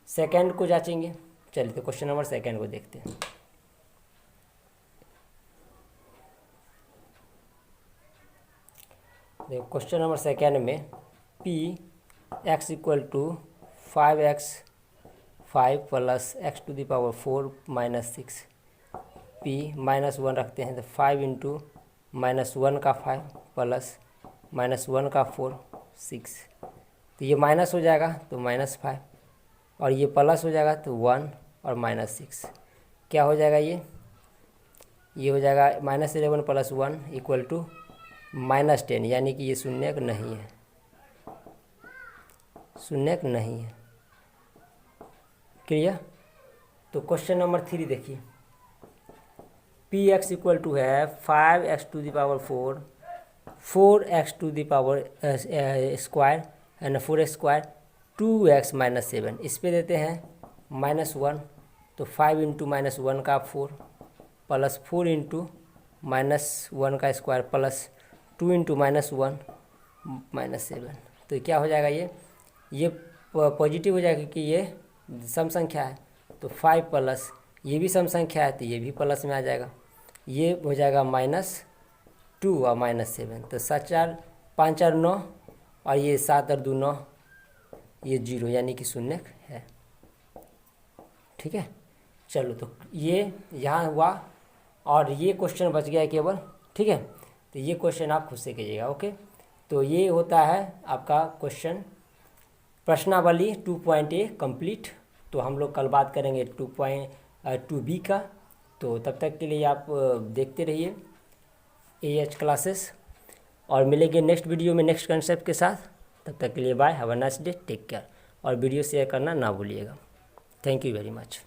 सेकंड को जांचेंगे। चलिए तो क्वेश्चन नंबर 2 को देखते हैं। देखो क्वेश्चन नंबर 2 में px equal to 5x 5 + x⁴ - 6, p -1 रखते हैं तो 5 × -1 का 5 प्लस -1 का 4 6। तो ये माइनस हो जाएगा तो -5, और ये प्लस हो जाएगा तो 1 और -6 क्या हो जाएगा, ये हो जाएगा -11 + 1 इक्वल टू -10, यानी कि ये शून्यक नहीं है, शून्यक नहीं है। क्लियर। तो क्वेश्चन नंबर 3 देखिए, px इक्वल टू है 5x⁴ 4x² है ना, 4x² 2x - 7। इस पे देते हैं -1, तो 5 × -1 का 4 प्लस 4 × -1 का स्क्वायर प्लस 2 × -1 -7। तो क्या हो जाएगा, ये पॉजिटिव हो जाएगा क्योंकि ये सम संख्या है। तो 5 प्लस ये भी सम संख्या है तो ये भी प्लस में आ जाएगा, ये हो जाएगा -2 और -7। तो 7 4 5 4 9, और ये 7 और 2 9, ये 0 यानी कि शून्य है। ठीक है, चलो तो ये यहाँ हुआ और ये क्वेश्चन बच गया केवल। ठीक है, तो ये क्वेश्चन आप खुद से कीजिएगा। ओके, तो ये होता है आपका क्वेश्चन प्रश्नावली 2.A कंप्लीट। तो हम लोग कल बात करेंगे 2.2B का। तो तब तक के लिए आप देखते रहिए AH क्लासेस और मिलेंगे नेक्स्ट वीडियो में नेक्स्ट कंसेप्ट के साथ। तब तक के लिए bye, have a nice day, take care और वीडियो शेयर करना ना भूलिएगा। Thank you very much.